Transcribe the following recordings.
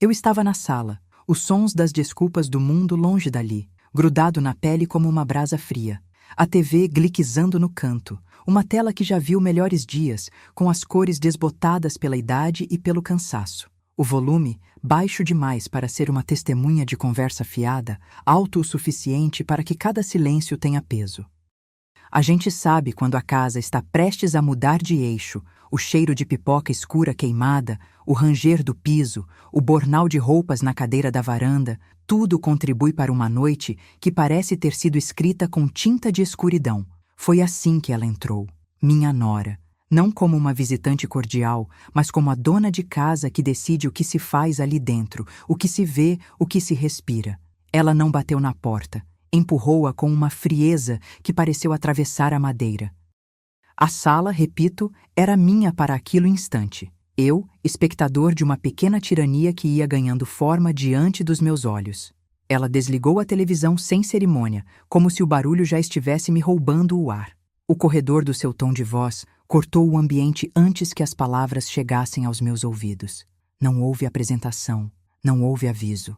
Eu estava na sala, os sons das desculpas do mundo longe dali, grudado na pele como uma brasa fria. A TV gliquizando no canto, uma tela que já viu melhores dias, com as cores desbotadas pela idade e pelo cansaço. O volume, baixo demais para ser uma testemunha de conversa fiada, alto o suficiente para que cada silêncio tenha peso. A gente sabe quando a casa está prestes a mudar de eixo, o cheiro de pipoca escura queimada, o ranger do piso, o bornal de roupas na cadeira da varanda, tudo contribui para uma noite que parece ter sido escrita com tinta de escuridão. Foi assim que ela entrou, minha nora, não como uma visitante cordial, mas como a dona de casa que decide o que se faz ali dentro, o que se vê, o que se respira. Ela não bateu na porta, empurrou-a com uma frieza que pareceu atravessar a madeira. A sala, repito, era minha para aquele instante. Eu, espectador de uma pequena tirania que ia ganhando forma diante dos meus olhos. Ela desligou a televisão sem cerimônia, como se o barulho já estivesse me roubando o ar. O corredor do seu tom de voz cortou o ambiente antes que as palavras chegassem aos meus ouvidos. Não houve apresentação, não houve aviso.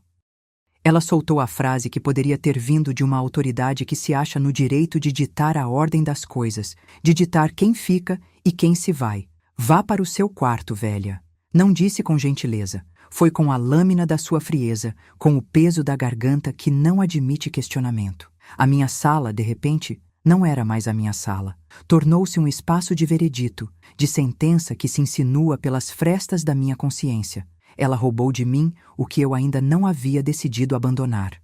Ela soltou a frase que poderia ter vindo de uma autoridade que se acha no direito de ditar a ordem das coisas, de ditar quem fica e quem se vai. Vá para o seu quarto, velha. Não disse com gentileza. Foi com a lâmina da sua frieza, com o peso da garganta que não admite questionamento. A minha sala, de repente, não era mais a minha sala. Tornou-se um espaço de veredito, de sentença que se insinua pelas frestas da minha consciência. Ela roubou de mim o que eu ainda não havia decidido abandonar.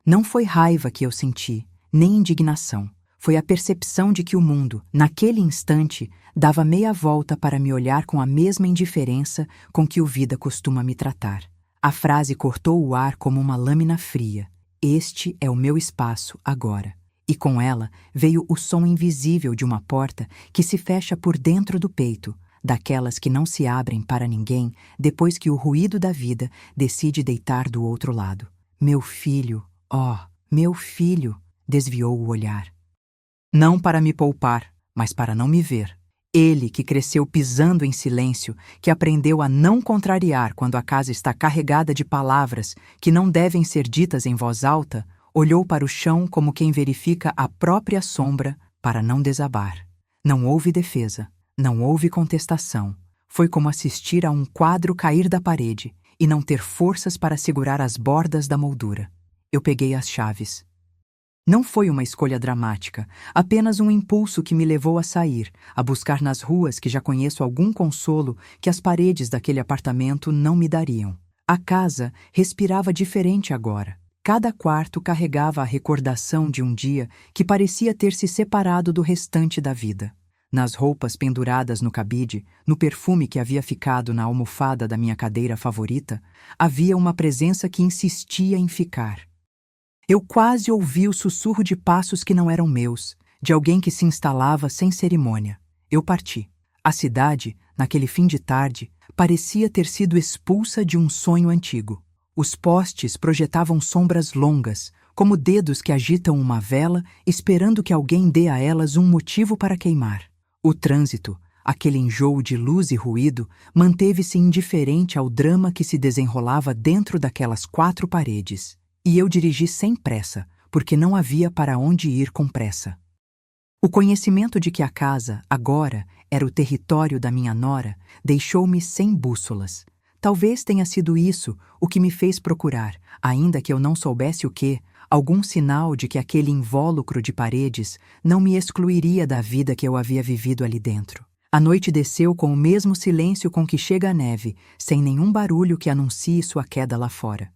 Não foi raiva que eu senti, nem indignação. Foi a percepção de que o mundo, naquele instante, dava meia volta para me olhar com a mesma indiferença com que o vida costuma me tratar. A frase cortou o ar como uma lâmina fria. Este é o meu espaço agora. E com ela veio o som invisível de uma porta que se fecha por dentro do peito, daquelas que não se abrem para ninguém depois que o ruído da vida decide deitar do outro lado. Meu filho, oh, meu filho, desviou o olhar. Não para me poupar, mas para não me ver. Ele, que cresceu pisando em silêncio, que aprendeu a não contrariar quando a casa está carregada de palavras que não devem ser ditas em voz alta, olhou para o chão como quem verifica a própria sombra para não desabar. Não houve defesa. Não houve contestação. Foi como assistir a um quadro cair da parede e não ter forças para segurar as bordas da moldura. Eu peguei as chaves. Não foi uma escolha dramática, apenas um impulso que me levou a sair, a buscar nas ruas que já conheço algum consolo que as paredes daquele apartamento não me dariam. A casa respirava diferente agora. Cada quarto carregava a recordação de um dia que parecia ter se separado do restante da vida. Nas roupas penduradas no cabide, no perfume que havia ficado na almofada da minha cadeira favorita, havia uma presença que insistia em ficar. Eu quase ouvi o sussurro de passos que não eram meus, de alguém que se instalava sem cerimônia. Eu parti. A cidade, naquele fim de tarde, parecia ter sido expulsa de um sonho antigo. Os postes projetavam sombras longas, como dedos que agitam uma vela esperando que alguém dê a elas um motivo para queimar. O trânsito, aquele enjoo de luz e ruído, manteve-se indiferente ao drama que se desenrolava dentro daquelas quatro paredes. E eu dirigi sem pressa, porque não havia para onde ir com pressa. O conhecimento de que a casa, agora, era o território da minha nora, deixou-me sem bússolas. Talvez tenha sido isso o que me fez procurar, ainda que eu não soubesse o que, algum sinal de que aquele invólucro de paredes não me excluiria da vida que eu havia vivido ali dentro. A noite desceu com o mesmo silêncio com que chega a neve, sem nenhum barulho que anuncie sua queda lá fora.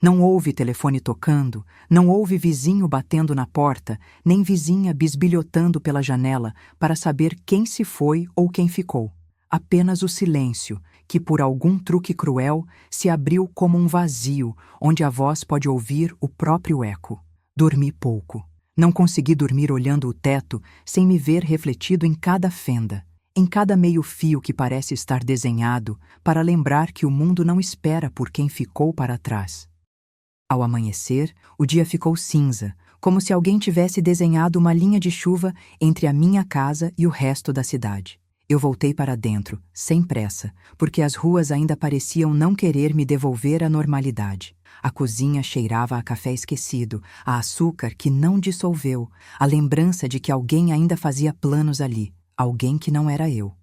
Não houve telefone tocando, não houve vizinho batendo na porta, nem vizinha bisbilhotando pela janela para saber quem se foi ou quem ficou. Apenas o silêncio, que por algum truque cruel se abriu como um vazio, onde a voz pode ouvir o próprio eco. Dormi pouco. Não consegui dormir olhando o teto sem me ver refletido em cada fenda, em cada meio-fio que parece estar desenhado para lembrar que o mundo não espera por quem ficou para trás. Ao amanhecer, o dia ficou cinza, como se alguém tivesse desenhado uma linha de chuva entre a minha casa e o resto da cidade. Eu voltei para dentro, sem pressa, porque as ruas ainda pareciam não querer me devolver a normalidade. A cozinha cheirava a café esquecido, a açúcar que não dissolveu, a lembrança de que alguém ainda fazia planos ali, alguém que não era eu.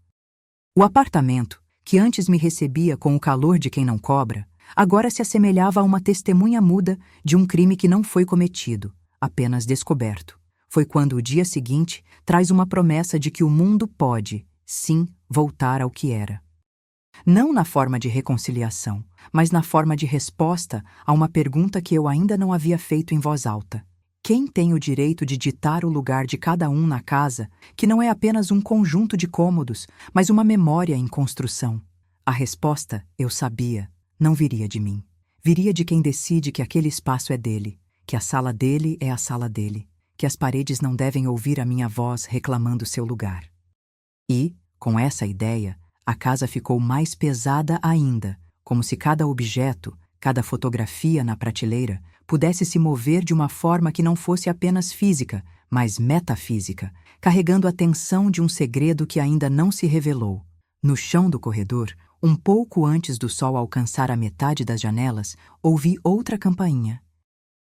O apartamento, que antes me recebia com o calor de quem não cobra, agora se assemelhava a uma testemunha muda de um crime que não foi cometido, apenas descoberto. Foi quando o dia seguinte traz uma promessa de que o mundo pode, sim, voltar ao que era. Não na forma de reconciliação, mas na forma de resposta a uma pergunta que eu ainda não havia feito em voz alta. Quem tem o direito de ditar o lugar de cada um na casa, que não é apenas um conjunto de cômodos, mas uma memória em construção? A resposta, eu sabia, não viria de mim. Viria de quem decide que aquele espaço é dele, que a sala dele é a sala dele, que as paredes não devem ouvir a minha voz reclamando seu lugar. E, com essa ideia, a casa ficou mais pesada ainda, como se cada objeto, cada fotografia na prateleira, pudesse se mover de uma forma que não fosse apenas física, mas metafísica, carregando a tensão de um segredo que ainda não se revelou. No chão do corredor, um pouco antes do sol alcançar a metade das janelas, ouvi outra campainha.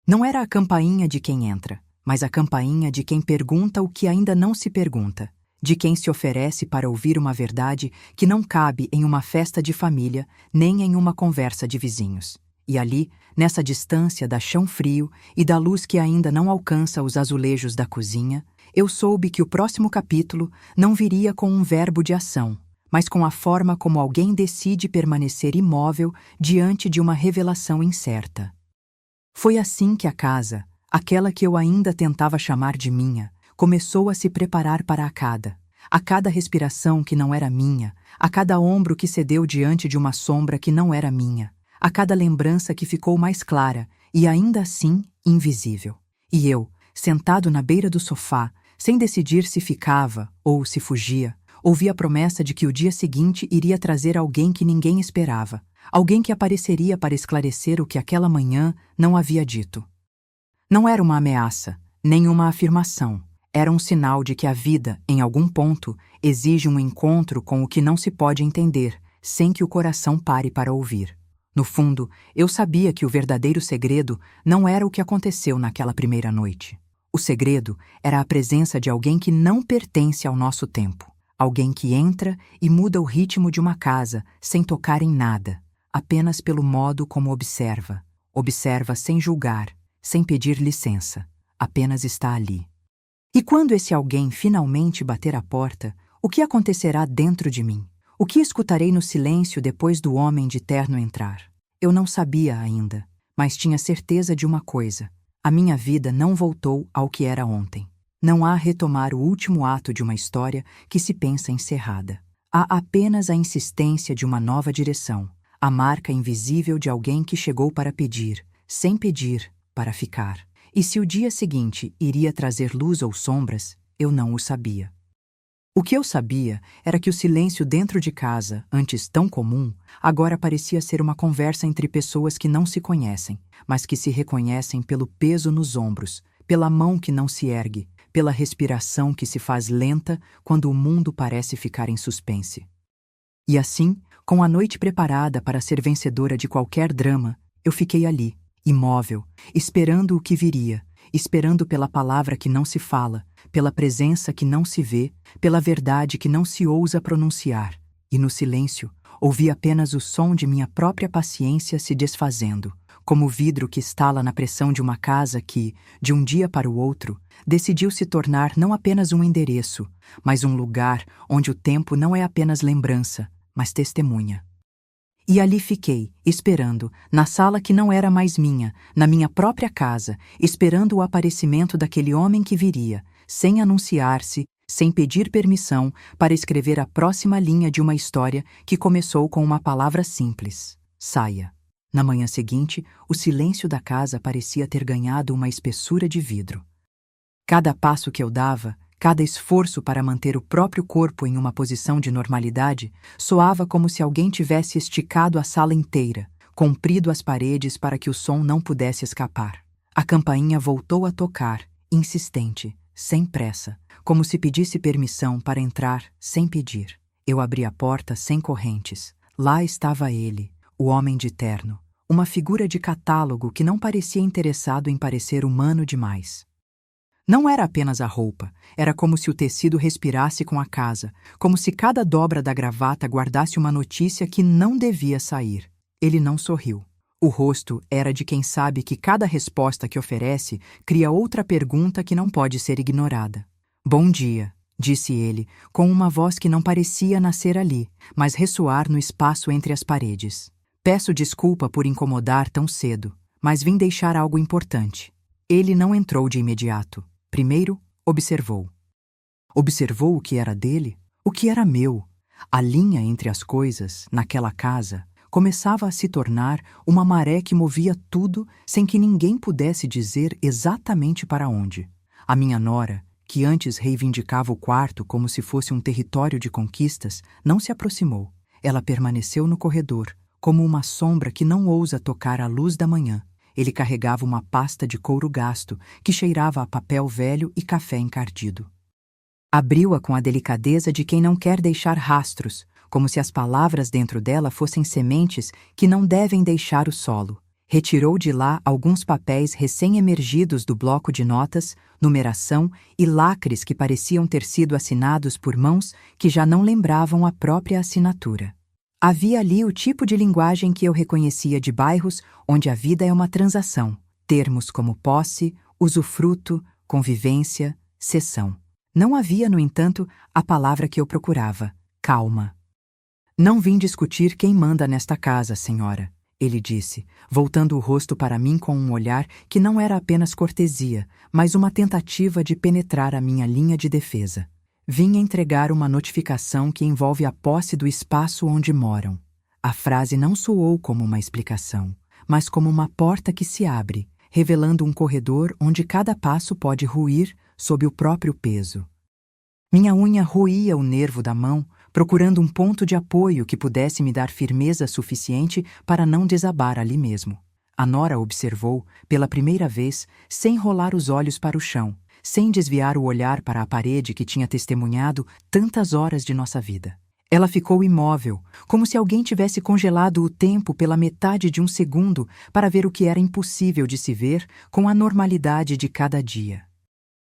Não era a campainha de quem entra, mas a campainha de quem pergunta o que ainda não se pergunta, de quem se oferece para ouvir uma verdade que não cabe em uma festa de família, nem em uma conversa de vizinhos. E ali, nessa distância da chão frio e da luz que ainda não alcança os azulejos da cozinha, eu soube que o próximo capítulo não viria com um verbo de ação, mas com a forma como alguém decide permanecer imóvel diante de uma revelação incerta. Foi assim que a casa, aquela que eu ainda tentava chamar de minha, começou a se preparar para a cada respiração que não era minha, a cada ombro que cedeu diante de uma sombra que não era minha, a cada lembrança que ficou mais clara e ainda assim invisível. E eu, sentado na beira do sofá, sem decidir se ficava ou se fugia, ouvi a promessa de que o dia seguinte iria trazer alguém que ninguém esperava, alguém que apareceria para esclarecer o que aquela manhã não havia dito. Não era uma ameaça, nem uma afirmação. Era um sinal de que a vida, em algum ponto, exige um encontro com o que não se pode entender, sem que o coração pare para ouvir. No fundo, eu sabia que o verdadeiro segredo não era o que aconteceu naquela primeira noite. O segredo era a presença de alguém que não pertence ao nosso tempo. Alguém que entra e muda o ritmo de uma casa sem tocar em nada, apenas pelo modo como observa. Observa sem julgar, sem pedir licença, apenas está ali. E quando esse alguém finalmente bater a porta, o que acontecerá dentro de mim? O que escutarei no silêncio depois do homem de terno entrar? Eu não sabia ainda, mas tinha certeza de uma coisa: a minha vida não voltou ao que era ontem. Não há retomar o último ato de uma história que se pensa encerrada. Há apenas a insistência de uma nova direção, a marca invisível de alguém que chegou para pedir, sem pedir, para ficar. E se o dia seguinte iria trazer luz ou sombras, eu não o sabia. O que eu sabia era que o silêncio dentro de casa, antes tão comum, agora parecia ser uma conversa entre pessoas que não se conhecem, mas que se reconhecem pelo peso nos ombros, pela mão que não se ergue, pela respiração que se faz lenta quando o mundo parece ficar em suspense. E assim, com a noite preparada para ser vencedora de qualquer drama, eu fiquei ali, imóvel, esperando o que viria, esperando pela palavra que não se fala, pela presença que não se vê, pela verdade que não se ousa pronunciar. E no silêncio, ouvi apenas o som de minha própria paciência se desfazendo, como o vidro que estala na pressão de uma casa que, de um dia para o outro, decidiu se tornar não apenas um endereço, mas um lugar onde o tempo não é apenas lembrança, mas testemunha. E ali fiquei, esperando, na sala que não era mais minha, na minha própria casa, esperando o aparecimento daquele homem que viria, sem anunciar-se, sem pedir permissão, para escrever a próxima linha de uma história que começou com uma palavra simples: saia. Na manhã seguinte, o silêncio da casa parecia ter ganhado uma espessura de vidro. Cada passo que eu dava, cada esforço para manter o próprio corpo em uma posição de normalidade, soava como se alguém tivesse esticado a sala inteira, comprido as paredes para que o som não pudesse escapar. A campainha voltou a tocar, insistente, sem pressa, como se pedisse permissão para entrar sem pedir. Eu abri a porta sem correntes. Lá estava ele, o homem de terno, uma figura de catálogo que não parecia interessado em parecer humano demais. Não era apenas a roupa, era como se o tecido respirasse com a casa, como se cada dobra da gravata guardasse uma notícia que não devia sair. Ele não sorriu. O rosto era de quem sabe que cada resposta que oferece cria outra pergunta que não pode ser ignorada. Bom dia, disse ele, com uma voz que não parecia nascer ali, mas ressoar no espaço entre as paredes. Peço desculpa por incomodar tão cedo, mas vim deixar algo importante. Ele não entrou de imediato. Primeiro, observou. Observou o que era dele, o que era meu. A linha entre as coisas, naquela casa, começava a se tornar uma maré que movia tudo sem que ninguém pudesse dizer exatamente para onde. A minha nora, que antes reivindicava o quarto como se fosse um território de conquistas, não se aproximou. Ela permaneceu no corredor, como uma sombra que não ousa tocar a luz da manhã. Ele carregava uma pasta de couro gasto, que cheirava a papel velho e café encardido. Abriu-a com a delicadeza de quem não quer deixar rastros, como se as palavras dentro dela fossem sementes que não devem deixar o solo. Retirou de lá alguns papéis recém-emergidos do bloco de notas, numeração e lacres que pareciam ter sido assinados por mãos que já não lembravam a própria assinatura. Havia ali o tipo de linguagem que eu reconhecia de bairros onde a vida é uma transação, termos como posse, usufruto, convivência, cessão. Não havia, no entanto, a palavra que eu procurava: calma. Não vim discutir quem manda nesta casa, senhora, ele disse, voltando o rosto para mim com um olhar que não era apenas cortesia, mas uma tentativa de penetrar a minha linha de defesa. Vim entregar uma notificação que envolve a posse do espaço onde moram. A frase não soou como uma explicação, mas como uma porta que se abre, revelando um corredor onde cada passo pode ruir sob o próprio peso. Minha unha roía o nervo da mão, procurando um ponto de apoio que pudesse me dar firmeza suficiente para não desabar ali mesmo. A nora observou, pela primeira vez, sem rolar os olhos para o chão, sem desviar o olhar para a parede que tinha testemunhado tantas horas de nossa vida. Ela ficou imóvel, como se alguém tivesse congelado o tempo pela metade de um segundo para ver o que era impossível de se ver com a normalidade de cada dia.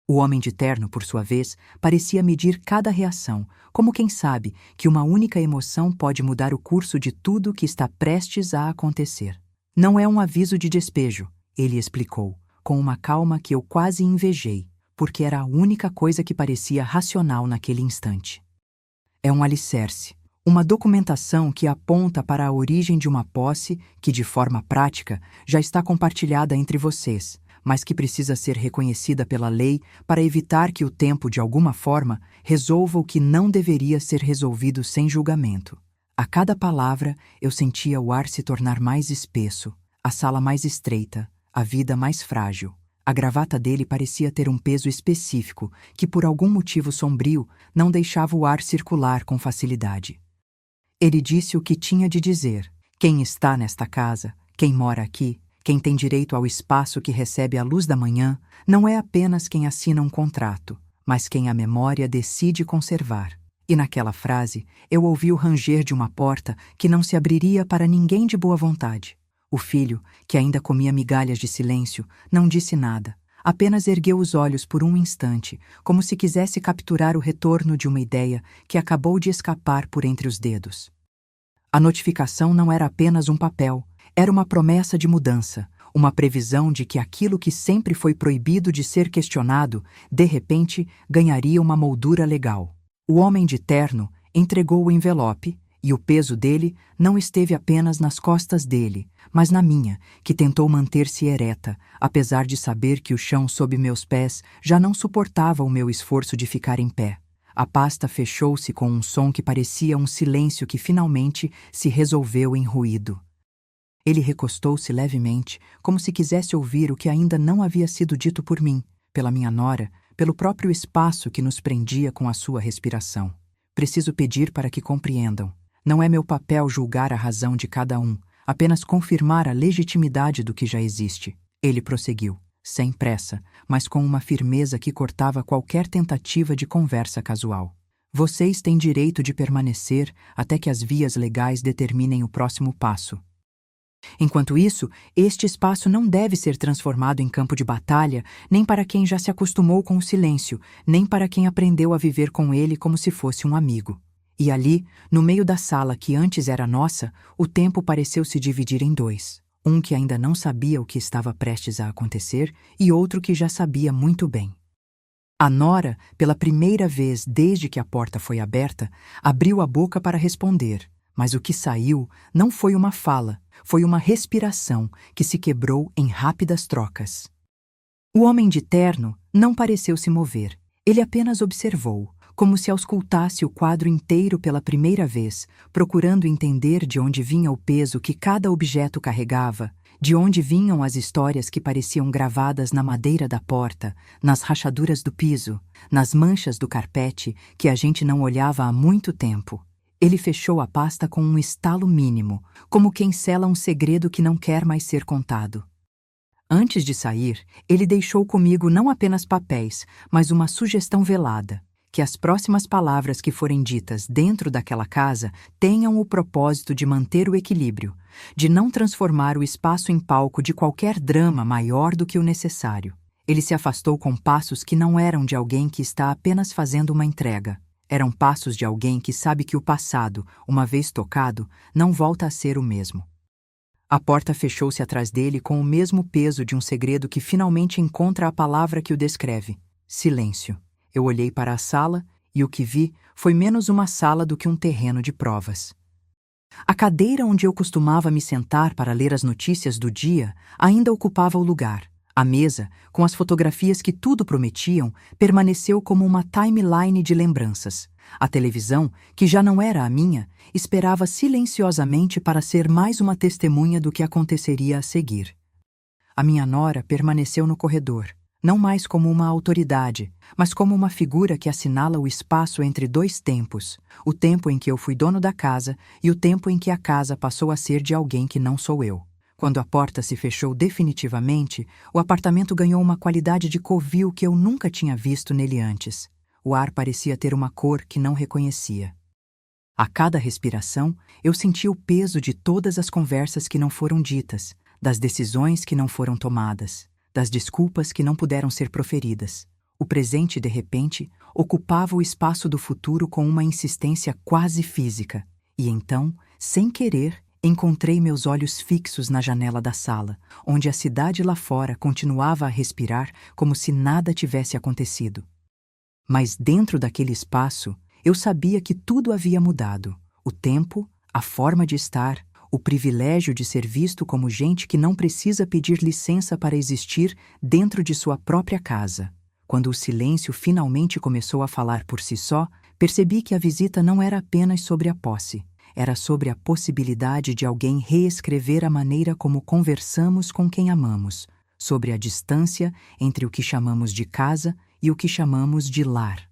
O homem de terno, por sua vez, parecia medir cada reação, como quem sabe que uma única emoção pode mudar o curso de tudo que está prestes a acontecer. Não é um aviso de despejo, ele explicou, com uma calma que eu quase invejei, porque era a única coisa que parecia racional naquele instante. É um alicerce, uma documentação que aponta para a origem de uma posse que, de forma prática, já está compartilhada entre vocês, mas que precisa ser reconhecida pela lei para evitar que o tempo, de alguma forma, resolva o que não deveria ser resolvido sem julgamento. A cada palavra, eu sentia o ar se tornar mais espesso, a sala mais estreita, a vida mais frágil. A gravata dele parecia ter um peso específico que, por algum motivo sombrio, não deixava o ar circular com facilidade. Ele disse o que tinha de dizer. Quem está nesta casa, quem mora aqui, quem tem direito ao espaço que recebe a luz da manhã, não é apenas quem assina um contrato, mas quem a memória decide conservar. E naquela frase, eu ouvi o ranger de uma porta que não se abriria para ninguém de boa vontade. O filho, que ainda comia migalhas de silêncio, não disse nada, apenas ergueu os olhos por um instante, como se quisesse capturar o retorno de uma ideia que acabou de escapar por entre os dedos. A notificação não era apenas um papel, era uma promessa de mudança, uma previsão de que aquilo que sempre foi proibido de ser questionado, de repente, ganharia uma moldura legal. O homem de terno entregou o envelope, e o peso dele não esteve apenas nas costas dele, mas na minha, que tentou manter-se ereta, apesar de saber que o chão sob meus pés já não suportava o meu esforço de ficar em pé. A pasta fechou-se com um som que parecia um silêncio que finalmente se resolveu em ruído. Ele recostou-se levemente, como se quisesse ouvir o que ainda não havia sido dito por mim, pela minha nora, pelo próprio espaço que nos prendia com a sua respiração. Preciso pedir para que compreendam. Não é meu papel julgar a razão de cada um, apenas confirmar a legitimidade do que já existe. Ele prosseguiu, sem pressa, mas com uma firmeza que cortava qualquer tentativa de conversa casual. Vocês têm direito de permanecer até que as vias legais determinem o próximo passo. Enquanto isso, este espaço não deve ser transformado em campo de batalha, nem para quem já se acostumou com o silêncio, nem para quem aprendeu a viver com ele como se fosse um amigo. E ali, no meio da sala que antes era nossa, o tempo pareceu se dividir em dois. Um que ainda não sabia o que estava prestes a acontecer e outro que já sabia muito bem. A Nora, pela primeira vez desde que a porta foi aberta, abriu a boca para responder, mas o que saiu não foi uma fala, foi uma respiração que se quebrou em rápidas trocas. O homem de terno não pareceu se mover. Ele apenas observou, como se auscultasse o quadro inteiro pela primeira vez, procurando entender de onde vinha o peso que cada objeto carregava, de onde vinham as histórias que pareciam gravadas na madeira da porta, nas rachaduras do piso, nas manchas do carpete que a gente não olhava há muito tempo. Ele fechou a pasta com um estalo mínimo, como quem sela um segredo que não quer mais ser contado. Antes de sair, ele deixou comigo não apenas papéis, mas uma sugestão velada, que as próximas palavras que forem ditas dentro daquela casa tenham o propósito de manter o equilíbrio, de não transformar o espaço em palco de qualquer drama maior do que o necessário. Ele se afastou com passos que não eram de alguém que está apenas fazendo uma entrega. Eram passos de alguém que sabe que o passado, uma vez tocado, não volta a ser o mesmo. A porta fechou-se atrás dele com o mesmo peso de um segredo que finalmente encontra a palavra que o descreve: silêncio. Eu olhei para a sala e o que vi foi menos uma sala do que um terreno de provas. A cadeira onde eu costumava me sentar para ler as notícias do dia ainda ocupava o lugar. A mesa, com as fotografias que tudo prometiam, permaneceu como uma timeline de lembranças. A televisão, que já não era a minha, esperava silenciosamente para ser mais uma testemunha do que aconteceria a seguir. A minha nora permaneceu no corredor, não mais como uma autoridade, mas como uma figura que assinala o espaço entre dois tempos, o tempo em que eu fui dono da casa e o tempo em que a casa passou a ser de alguém que não sou eu. Quando a porta se fechou definitivamente, o apartamento ganhou uma qualidade de covil que eu nunca tinha visto nele antes. O ar parecia ter uma cor que não reconhecia. A cada respiração, eu sentia o peso de todas as conversas que não foram ditas, das decisões que não foram tomadas, das desculpas que não puderam ser proferidas. O presente, de repente, ocupava o espaço do futuro com uma insistência quase física. E então, sem querer, encontrei meus olhos fixos na janela da sala, onde a cidade lá fora continuava a respirar como se nada tivesse acontecido. Mas dentro daquele espaço, eu sabia que tudo havia mudado. O tempo, a forma de estar, o privilégio de ser visto como gente que não precisa pedir licença para existir dentro de sua própria casa. Quando o silêncio finalmente começou a falar por si só, percebi que a visita não era apenas sobre a posse. Era sobre a possibilidade de alguém reescrever a maneira como conversamos com quem amamos, sobre a distância entre o que chamamos de casa e o que chamamos de lar.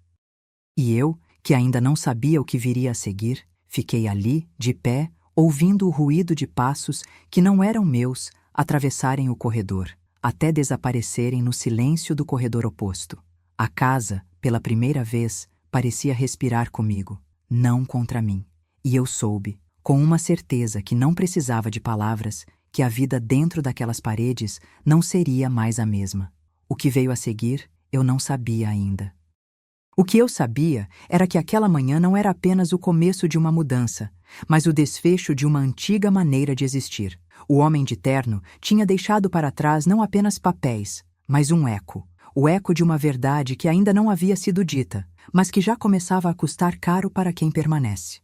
E eu, que ainda não sabia o que viria a seguir, fiquei ali, de pé, ouvindo o ruído de passos que não eram meus atravessarem o corredor, até desaparecerem no silêncio do corredor oposto. A casa, pela primeira vez, parecia respirar comigo, não contra mim. E eu soube, com uma certeza que não precisava de palavras, que a vida dentro daquelas paredes não seria mais a mesma. O que veio a seguir, eu não sabia ainda. O que eu sabia era que aquela manhã não era apenas o começo de uma mudança, mas o desfecho de uma antiga maneira de existir. O homem de terno tinha deixado para trás não apenas papéis, mas um eco. O eco de uma verdade que ainda não havia sido dita, mas que já começava a custar caro para quem permanece.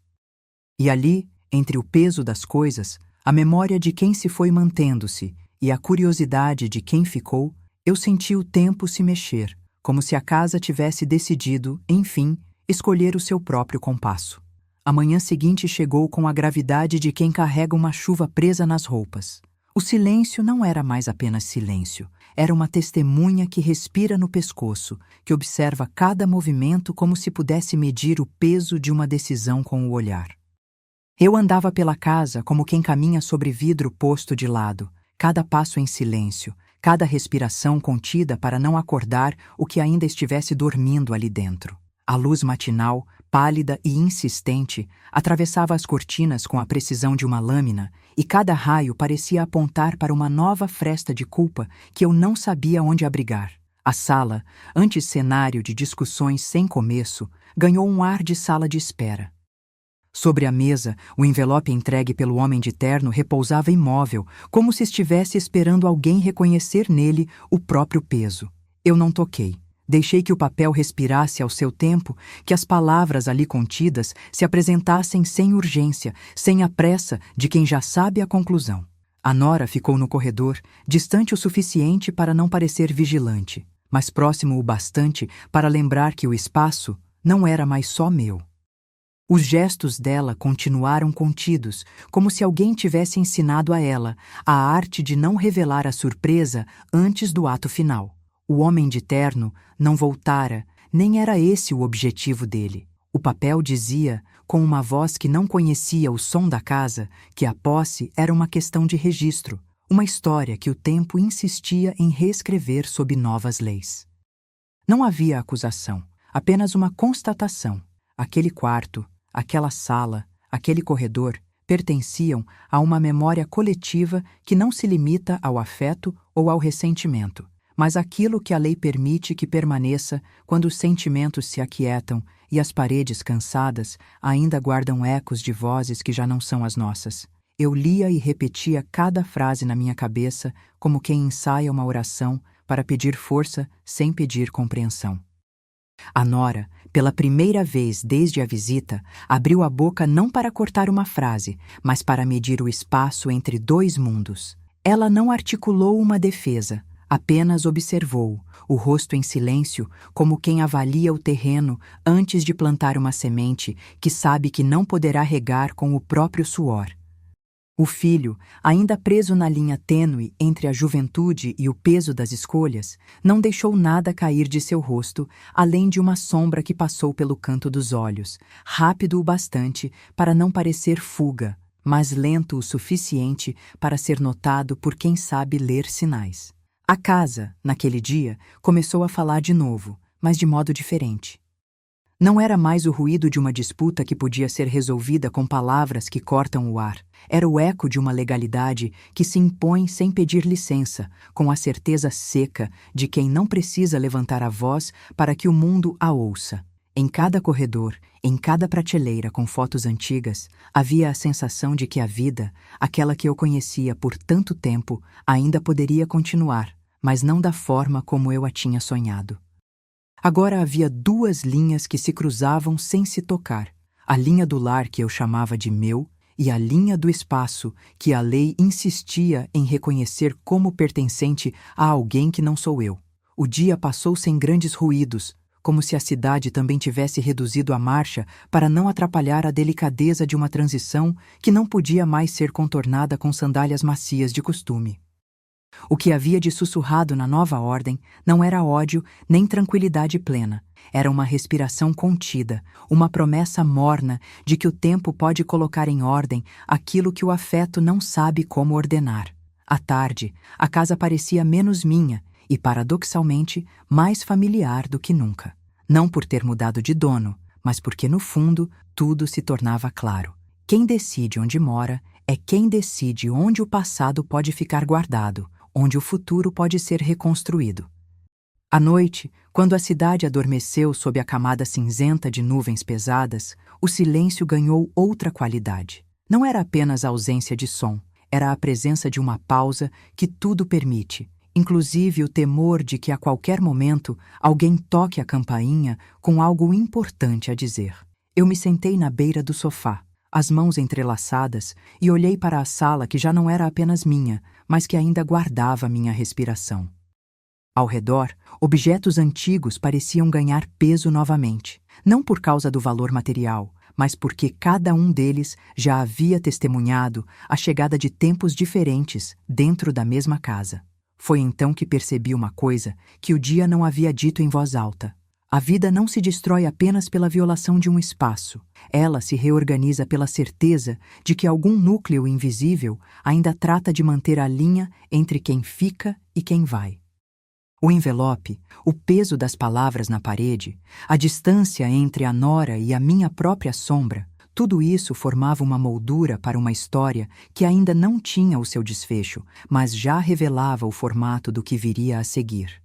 E ali, entre o peso das coisas, a memória de quem se foi mantendo-se e a curiosidade de quem ficou, eu senti o tempo se mexer, como se a casa tivesse decidido, enfim, escolher o seu próprio compasso. A manhã seguinte chegou com a gravidade de quem carrega uma chuva presa nas roupas. O silêncio não era mais apenas silêncio, era uma testemunha que respira no pescoço, que observa cada movimento como se pudesse medir o peso de uma decisão com o olhar. Eu andava pela casa como quem caminha sobre vidro posto de lado, cada passo em silêncio, cada respiração contida para não acordar o que ainda estivesse dormindo ali dentro. A luz matinal, pálida e insistente, atravessava as cortinas com a precisão de uma lâmina, e cada raio parecia apontar para uma nova fresta de culpa que eu não sabia onde abrigar. A sala, antes cenário de discussões sem começo, ganhou um ar de sala de espera. Sobre a mesa, o envelope entregue pelo homem de terno repousava imóvel, como se estivesse esperando alguém reconhecer nele o próprio peso. Eu não toquei. Deixei que o papel respirasse ao seu tempo, que as palavras ali contidas se apresentassem sem urgência, sem a pressa de quem já sabe a conclusão. A nora ficou no corredor, distante o suficiente para não parecer vigilante, mas próximo o bastante para lembrar que o espaço não era mais só meu. Os gestos dela continuaram contidos, como se alguém tivesse ensinado a ela a arte de não revelar a surpresa antes do ato final. O homem de terno não voltara, nem era esse o objetivo dele. O papel dizia, com uma voz que não conhecia o som da casa, que a posse era uma questão de registro, uma história que o tempo insistia em reescrever sob novas leis. Não havia acusação, apenas uma constatação. Aquele quarto, aquela sala, aquele corredor pertenciam a uma memória coletiva que não se limita ao afeto ou ao ressentimento, mas aquilo que a lei permite que permaneça quando os sentimentos se aquietam e as paredes cansadas ainda guardam ecos de vozes que já não são as nossas. Eu lia e repetia cada frase na minha cabeça como quem ensaia uma oração para pedir força sem pedir compreensão. A nora, pela primeira vez desde a visita, abriu a boca não para cortar uma frase, mas para medir o espaço entre dois mundos. Ela não articulou uma defesa, apenas observou, o rosto em silêncio, como quem avalia o terreno antes de plantar uma semente que sabe que não poderá regar com o próprio suor. O filho, ainda preso na linha tênue entre a juventude e o peso das escolhas, não deixou nada cair de seu rosto, além de uma sombra que passou pelo canto dos olhos, rápido o bastante para não parecer fuga, mas lento o suficiente para ser notado por quem sabe ler sinais. A casa, naquele dia, começou a falar de novo, mas de modo diferente. Não era mais o ruído de uma disputa que podia ser resolvida com palavras que cortam o ar. Era o eco de uma legalidade que se impõe sem pedir licença, com a certeza seca de quem não precisa levantar a voz para que o mundo a ouça. Em cada corredor, em cada prateleira com fotos antigas, havia a sensação de que a vida, aquela que eu conhecia por tanto tempo, ainda poderia continuar, mas não da forma como eu a tinha sonhado. Agora havia duas linhas que se cruzavam sem se tocar, a linha do lar que eu chamava de meu e a linha do espaço que a lei insistia em reconhecer como pertencente a alguém que não sou eu. O dia passou sem grandes ruídos, como se a cidade também tivesse reduzido a marcha para não atrapalhar a delicadeza de uma transição que não podia mais ser contornada com sandálias macias de costume. O que havia de sussurrado na nova ordem não era ódio nem tranquilidade plena. Era uma respiração contida, uma promessa morna de que o tempo pode colocar em ordem aquilo que o afeto não sabe como ordenar. À tarde, a casa parecia menos minha e, paradoxalmente, mais familiar do que nunca. Não por ter mudado de dono, mas porque, no fundo, tudo se tornava claro. Quem decide onde mora é quem decide onde o passado pode ficar guardado, onde o futuro pode ser reconstruído. À noite, quando a cidade adormeceu sob a camada cinzenta de nuvens pesadas, o silêncio ganhou outra qualidade. Não era apenas a ausência de som, era a presença de uma pausa que tudo permite, inclusive o temor de que a qualquer momento alguém toque a campainha com algo importante a dizer. Eu me sentei na beira do sofá, as mãos entrelaçadas, e olhei para a sala que já não era apenas minha, mas que ainda guardava minha respiração. Ao redor, objetos antigos pareciam ganhar peso novamente, não por causa do valor material, mas porque cada um deles já havia testemunhado a chegada de tempos diferentes dentro da mesma casa. Foi então que percebi uma coisa que o dia não havia dito em voz alta. A vida não se destrói apenas pela violação de um espaço. Ela se reorganiza pela certeza de que algum núcleo invisível ainda trata de manter a linha entre quem fica e quem vai. O envelope, o peso das palavras na parede, a distância entre a nora e a minha própria sombra, tudo isso formava uma moldura para uma história que ainda não tinha o seu desfecho, mas já revelava o formato do que viria a seguir.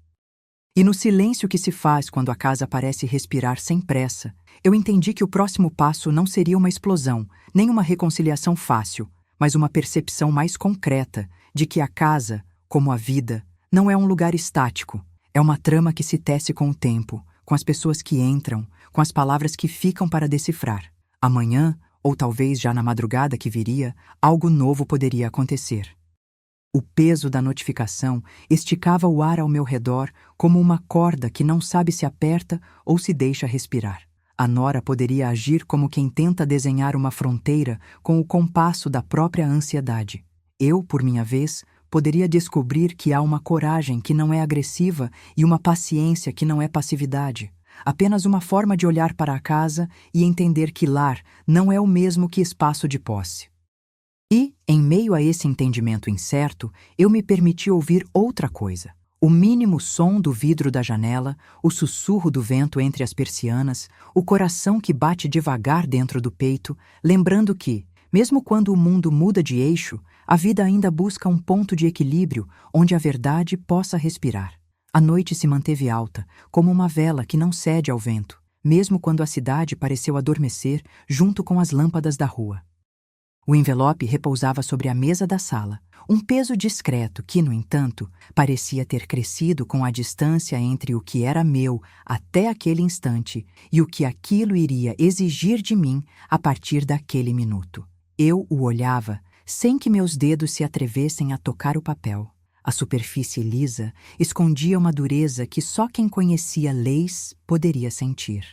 E no silêncio que se faz quando a casa parece respirar sem pressa, eu entendi que o próximo passo não seria uma explosão, nem uma reconciliação fácil, mas uma percepção mais concreta de que a casa, como a vida, não é um lugar estático, é uma trama que se tece com o tempo, com as pessoas que entram, com as palavras que ficam para decifrar. Amanhã, ou talvez já na madrugada que viria, algo novo poderia acontecer. O peso da notificação esticava o ar ao meu redor como uma corda que não sabe se aperta ou se deixa respirar. A nora poderia agir como quem tenta desenhar uma fronteira com o compasso da própria ansiedade. Eu, por minha vez, poderia descobrir que há uma coragem que não é agressiva e uma paciência que não é passividade. Apenas uma forma de olhar para a casa e entender que lar não é o mesmo que espaço de posse. E, em meio a esse entendimento incerto, eu me permiti ouvir outra coisa. O mínimo som do vidro da janela, o sussurro do vento entre as persianas, o coração que bate devagar dentro do peito, lembrando que, mesmo quando o mundo muda de eixo, a vida ainda busca um ponto de equilíbrio onde a verdade possa respirar. A noite se manteve alta, como uma vela que não cede ao vento, mesmo quando a cidade pareceu adormecer junto com as lâmpadas da rua. O envelope repousava sobre a mesa da sala, um peso discreto que, no entanto, parecia ter crescido com a distância entre o que era meu até aquele instante e o que aquilo iria exigir de mim a partir daquele minuto. Eu o olhava, sem que meus dedos se atrevessem a tocar o papel. A superfície lisa escondia uma dureza que só quem conhecia leis poderia sentir.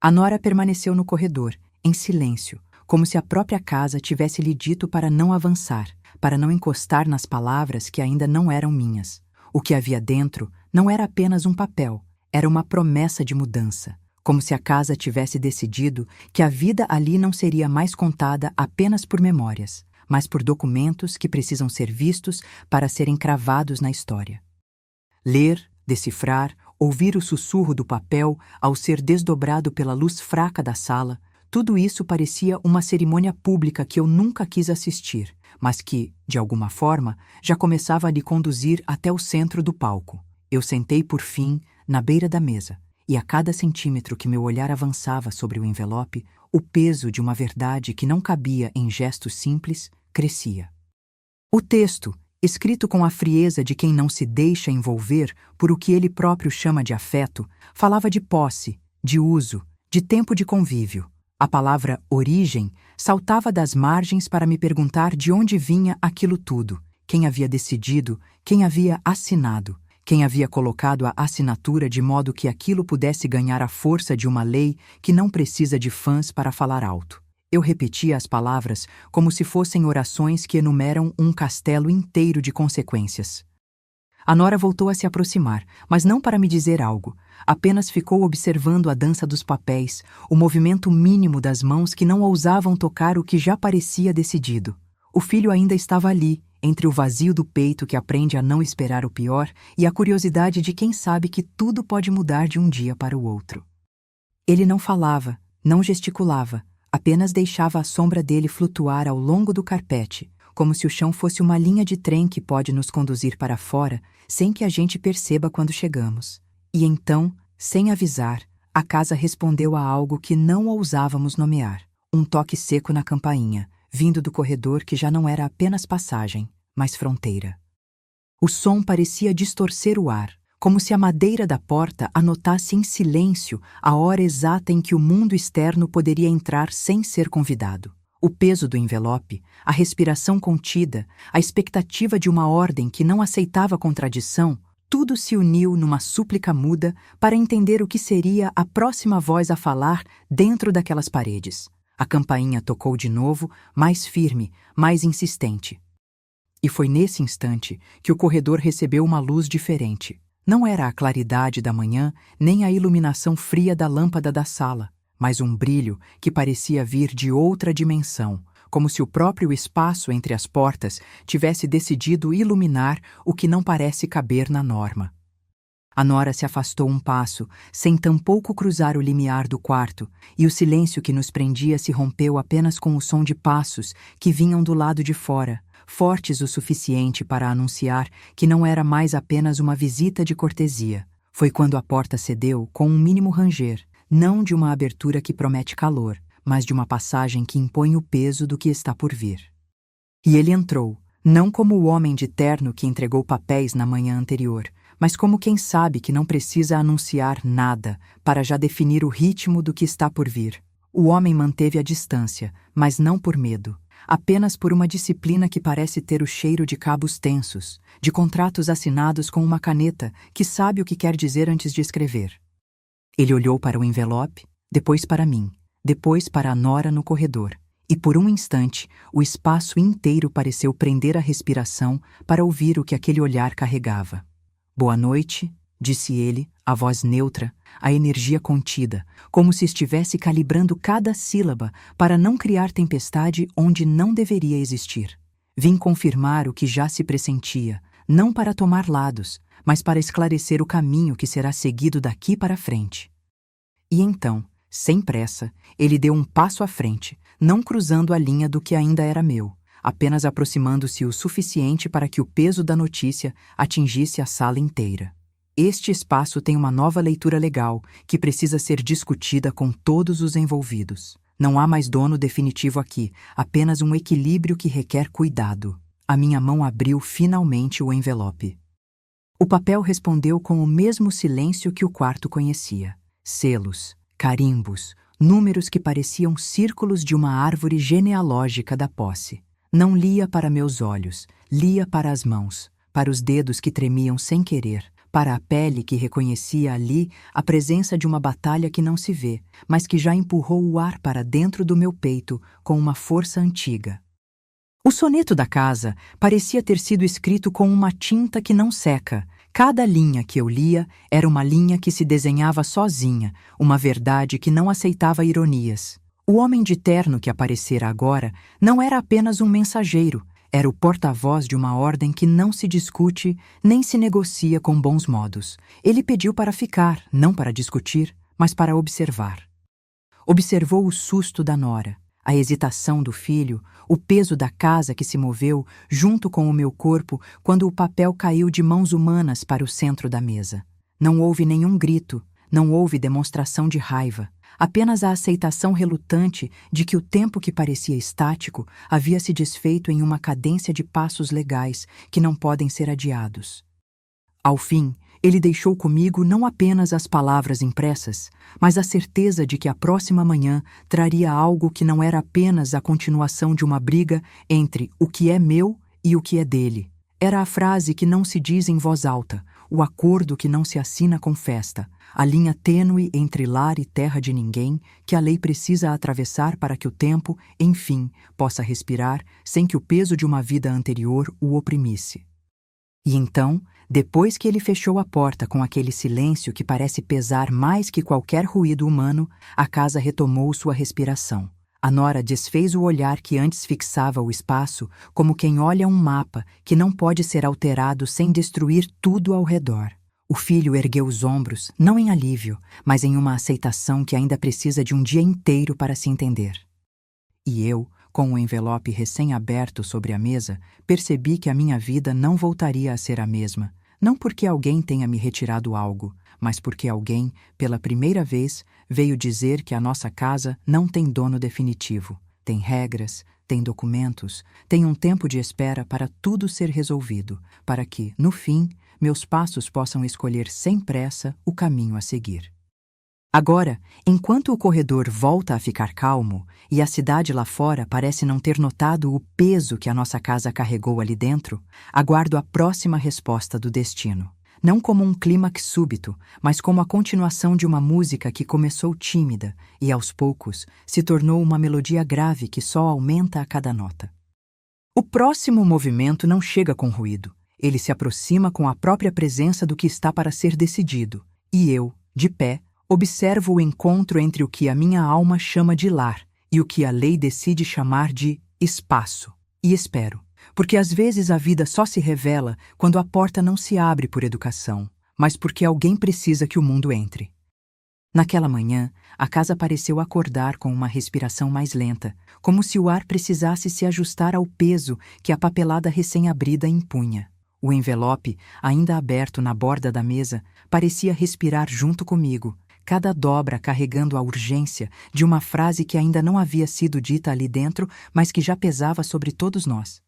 A nora permaneceu no corredor, em silêncio, como se a própria casa tivesse lhe dito para não avançar, para não encostar nas palavras que ainda não eram minhas. O que havia dentro não era apenas um papel, era uma promessa de mudança, como se a casa tivesse decidido que a vida ali não seria mais contada apenas por memórias, mas por documentos que precisam ser vistos para serem cravados na história. Ler, decifrar, ouvir o sussurro do papel ao ser desdobrado pela luz fraca da sala, tudo isso parecia uma cerimônia pública que eu nunca quis assistir, mas que, de alguma forma, já começava a lhe conduzir até o centro do palco. Eu sentei, por fim, na beira da mesa, e a cada centímetro que meu olhar avançava sobre o envelope, o peso de uma verdade que não cabia em gestos simples crescia. O texto, escrito com a frieza de quem não se deixa envolver por o que ele próprio chama de afeto, falava de posse, de uso, de tempo de convívio. A palavra origem saltava das margens para me perguntar de onde vinha aquilo tudo, quem havia decidido, quem havia assinado, quem havia colocado a assinatura de modo que aquilo pudesse ganhar a força de uma lei que não precisa de fãs para falar alto. Eu repetia as palavras como se fossem orações que enumeram um castelo inteiro de consequências. A nora voltou a se aproximar, mas não para me dizer algo. Apenas ficou observando a dança dos papéis, o movimento mínimo das mãos que não ousavam tocar o que já parecia decidido. O filho ainda estava ali, entre o vazio do peito que aprende a não esperar o pior e a curiosidade de quem sabe que tudo pode mudar de um dia para o outro. Ele não falava, não gesticulava, apenas deixava a sombra dele flutuar ao longo do carpete, como se o chão fosse uma linha de trem que pode nos conduzir para fora sem que a gente perceba quando chegamos. E então, sem avisar, a casa respondeu a algo que não ousávamos nomear. Um toque seco na campainha, vindo do corredor que já não era apenas passagem, mas fronteira. O som parecia distorcer o ar, como se a madeira da porta anotasse em silêncio a hora exata em que o mundo externo poderia entrar sem ser convidado. O peso do envelope, a respiração contida, a expectativa de uma ordem que não aceitava contradição, tudo se uniu numa súplica muda para entender o que seria a próxima voz a falar dentro daquelas paredes. A campainha tocou de novo, mais firme, mais insistente. E foi nesse instante que o corredor recebeu uma luz diferente. Não era a claridade da manhã, nem a iluminação fria da lâmpada da sala, mas um brilho que parecia vir de outra dimensão, como se o próprio espaço entre as portas tivesse decidido iluminar o que não parece caber na norma. A nora se afastou um passo, sem tampouco cruzar o limiar do quarto, e o silêncio que nos prendia se rompeu apenas com o som de passos que vinham do lado de fora, fortes o suficiente para anunciar que não era mais apenas uma visita de cortesia. Foi quando a porta cedeu com um mínimo ranger, não de uma abertura que promete calor, mas de uma passagem que impõe o peso do que está por vir. E ele entrou, não como o homem de terno que entregou papéis na manhã anterior, mas como quem sabe que não precisa anunciar nada para já definir o ritmo do que está por vir. O homem manteve a distância, mas não por medo, apenas por uma disciplina que parece ter o cheiro de cabos tensos, de contratos assinados com uma caneta que sabe o que quer dizer antes de escrever. Ele olhou para o envelope, depois para mim, depois para a nora no corredor, e por um instante o espaço inteiro pareceu prender a respiração para ouvir o que aquele olhar carregava. Boa noite, disse ele, a voz neutra, a energia contida, como se estivesse calibrando cada sílaba para não criar tempestade onde não deveria existir. Vim confirmar o que já se pressentia, não para tomar lados, mas para esclarecer o caminho que será seguido daqui para frente. E então, sem pressa, ele deu um passo à frente, não cruzando a linha do que ainda era meu, apenas aproximando-se o suficiente para que o peso da notícia atingisse a sala inteira. Este espaço tem uma nova leitura legal que precisa ser discutida com todos os envolvidos. Não há mais dono definitivo aqui, apenas um equilíbrio que requer cuidado. A minha mão abriu finalmente o envelope. O papel respondeu com o mesmo silêncio que o quarto conhecia. Selos, carimbos, números que pareciam círculos de uma árvore genealógica da posse. Não lia para meus olhos, lia para as mãos, para os dedos que tremiam sem querer, para a pele que reconhecia ali a presença de uma batalha que não se vê, mas que já empurrou o ar para dentro do meu peito com uma força antiga. O soneto da casa parecia ter sido escrito com uma tinta que não seca. Cada linha que eu lia era uma linha que se desenhava sozinha, uma verdade que não aceitava ironias. O homem de terno que aparecera agora não era apenas um mensageiro, era o porta-voz de uma ordem que não se discute nem se negocia com bons modos. Ele pediu para ficar, não para discutir, mas para observar. Observou o susto da nora, a hesitação do filho, o peso da casa que se moveu junto com o meu corpo quando o papel caiu de mãos humanas para o centro da mesa. Não houve nenhum grito, não houve demonstração de raiva. Apenas a aceitação relutante de que o tempo que parecia estático havia se desfeito em uma cadência de passos legais que não podem ser adiados. Ao fim, ele deixou comigo não apenas as palavras impressas, mas a certeza de que a próxima manhã traria algo que não era apenas a continuação de uma briga entre o que é meu e o que é dele. Era a frase que não se diz em voz alta, o acordo que não se assina com festa, a linha tênue entre lar e terra de ninguém que a lei precisa atravessar para que o tempo, enfim, possa respirar sem que o peso de uma vida anterior o oprimisse. E então, depois que ele fechou a porta com aquele silêncio que parece pesar mais que qualquer ruído humano, a casa retomou sua respiração. A nora desfez o olhar que antes fixava o espaço como quem olha um mapa que não pode ser alterado sem destruir tudo ao redor. O filho ergueu os ombros, não em alívio, mas em uma aceitação que ainda precisa de um dia inteiro para se entender. E eu, com o envelope recém-aberto sobre a mesa, percebi que a minha vida não voltaria a ser a mesma, não porque alguém tenha me retirado algo, mas porque alguém, pela primeira vez, veio dizer que a nossa casa não tem dono definitivo. Tem regras, tem documentos, tem um tempo de espera para tudo ser resolvido, para que, no fim, meus passos possam escolher sem pressa o caminho a seguir. Agora, enquanto o corredor volta a ficar calmo e a cidade lá fora parece não ter notado o peso que a nossa casa carregou ali dentro, aguardo a próxima resposta do destino. Não como um clímax súbito, mas como a continuação de uma música que começou tímida e, aos poucos, se tornou uma melodia grave que só aumenta a cada nota. O próximo movimento não chega com ruído. Ele se aproxima com a própria presença do que está para ser decidido. E eu, de pé, observo o encontro entre o que a minha alma chama de lar e o que a lei decide chamar de espaço. E espero. Porque às vezes a vida só se revela quando a porta não se abre por educação, mas porque alguém precisa que o mundo entre. Naquela manhã, a casa pareceu acordar com uma respiração mais lenta, como se o ar precisasse se ajustar ao peso que a papelada recém-abrida impunha. O envelope, ainda aberto na borda da mesa, parecia respirar junto comigo, cada dobra carregando a urgência de uma frase que ainda não havia sido dita ali dentro, mas que já pesava sobre todos nós.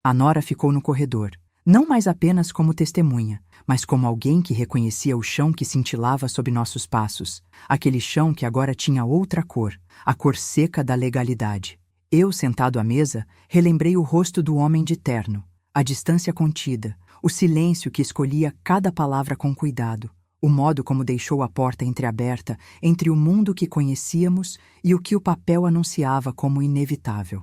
A nora ficou no corredor, não mais apenas como testemunha, mas como alguém que reconhecia o chão que cintilava sob nossos passos, aquele chão que agora tinha outra cor, a cor seca da legalidade. Eu, sentado à mesa, relembrei o rosto do homem de terno, a distância contida, o silêncio que escolhia cada palavra com cuidado, o modo como deixou a porta entreaberta entre o mundo que conhecíamos e o que o papel anunciava como inevitável.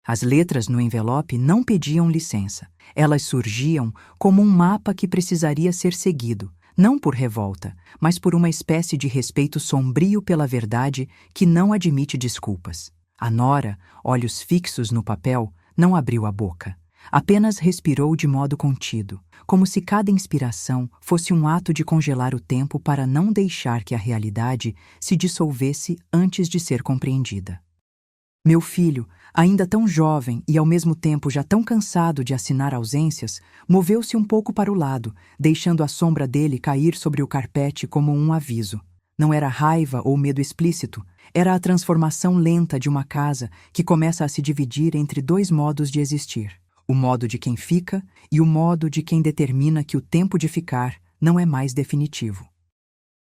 As letras no envelope não pediam licença. Elas surgiam como um mapa que precisaria ser seguido, não por revolta, mas por uma espécie de respeito sombrio pela verdade que não admite desculpas. A nora, olhos fixos no papel, não abriu a boca. Apenas respirou de modo contido, como se cada inspiração fosse um ato de congelar o tempo para não deixar que a realidade se dissolvesse antes de ser compreendida. Meu filho, ainda tão jovem e ao mesmo tempo já tão cansado de assinar ausências, moveu-se um pouco para o lado, deixando a sombra dele cair sobre o carpete como um aviso. Não era raiva ou medo explícito, era a transformação lenta de uma casa que começa a se dividir entre dois modos de existir: o modo de quem fica e o modo de quem determina que o tempo de ficar não é mais definitivo.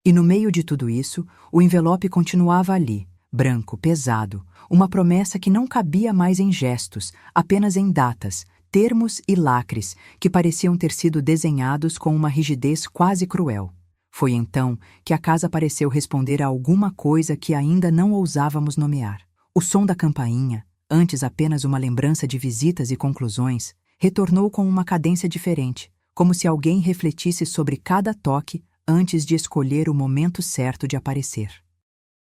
E no meio de tudo isso, o envelope continuava ali, branco, pesado, uma promessa que não cabia mais em gestos, apenas em datas, termos e lacres que pareciam ter sido desenhados com uma rigidez quase cruel. Foi então que a casa pareceu responder a alguma coisa que ainda não ousávamos nomear. O som da campainha, antes apenas uma lembrança de visitas e conclusões, retornou com uma cadência diferente, como se alguém refletisse sobre cada toque antes de escolher o momento certo de aparecer.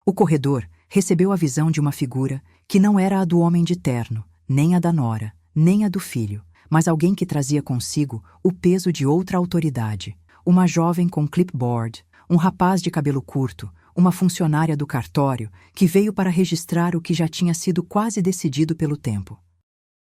O corredor recebeu a visão de uma figura que não era a do homem de terno, nem a da nora, nem a do filho, mas alguém que trazia consigo o peso de outra autoridade, uma jovem com clipboard, um rapaz de cabelo curto, uma funcionária do cartório que veio para registrar o que já tinha sido quase decidido pelo tempo.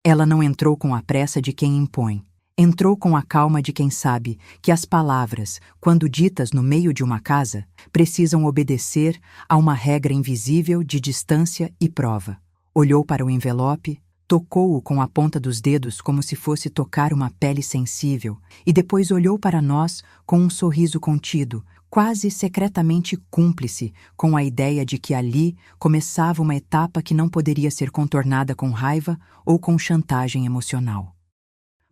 Ela não entrou com a pressa de quem impõe. Entrou com a calma de quem sabe que as palavras, quando ditas no meio de uma casa, precisam obedecer a uma regra invisível de distância e prova. Olhou para o envelope, tocou-o com a ponta dos dedos como se fosse tocar uma pele sensível e depois olhou para nós com um sorriso contido, quase secretamente cúmplice com a ideia de que ali começava uma etapa que não poderia ser contornada com raiva ou com chantagem emocional.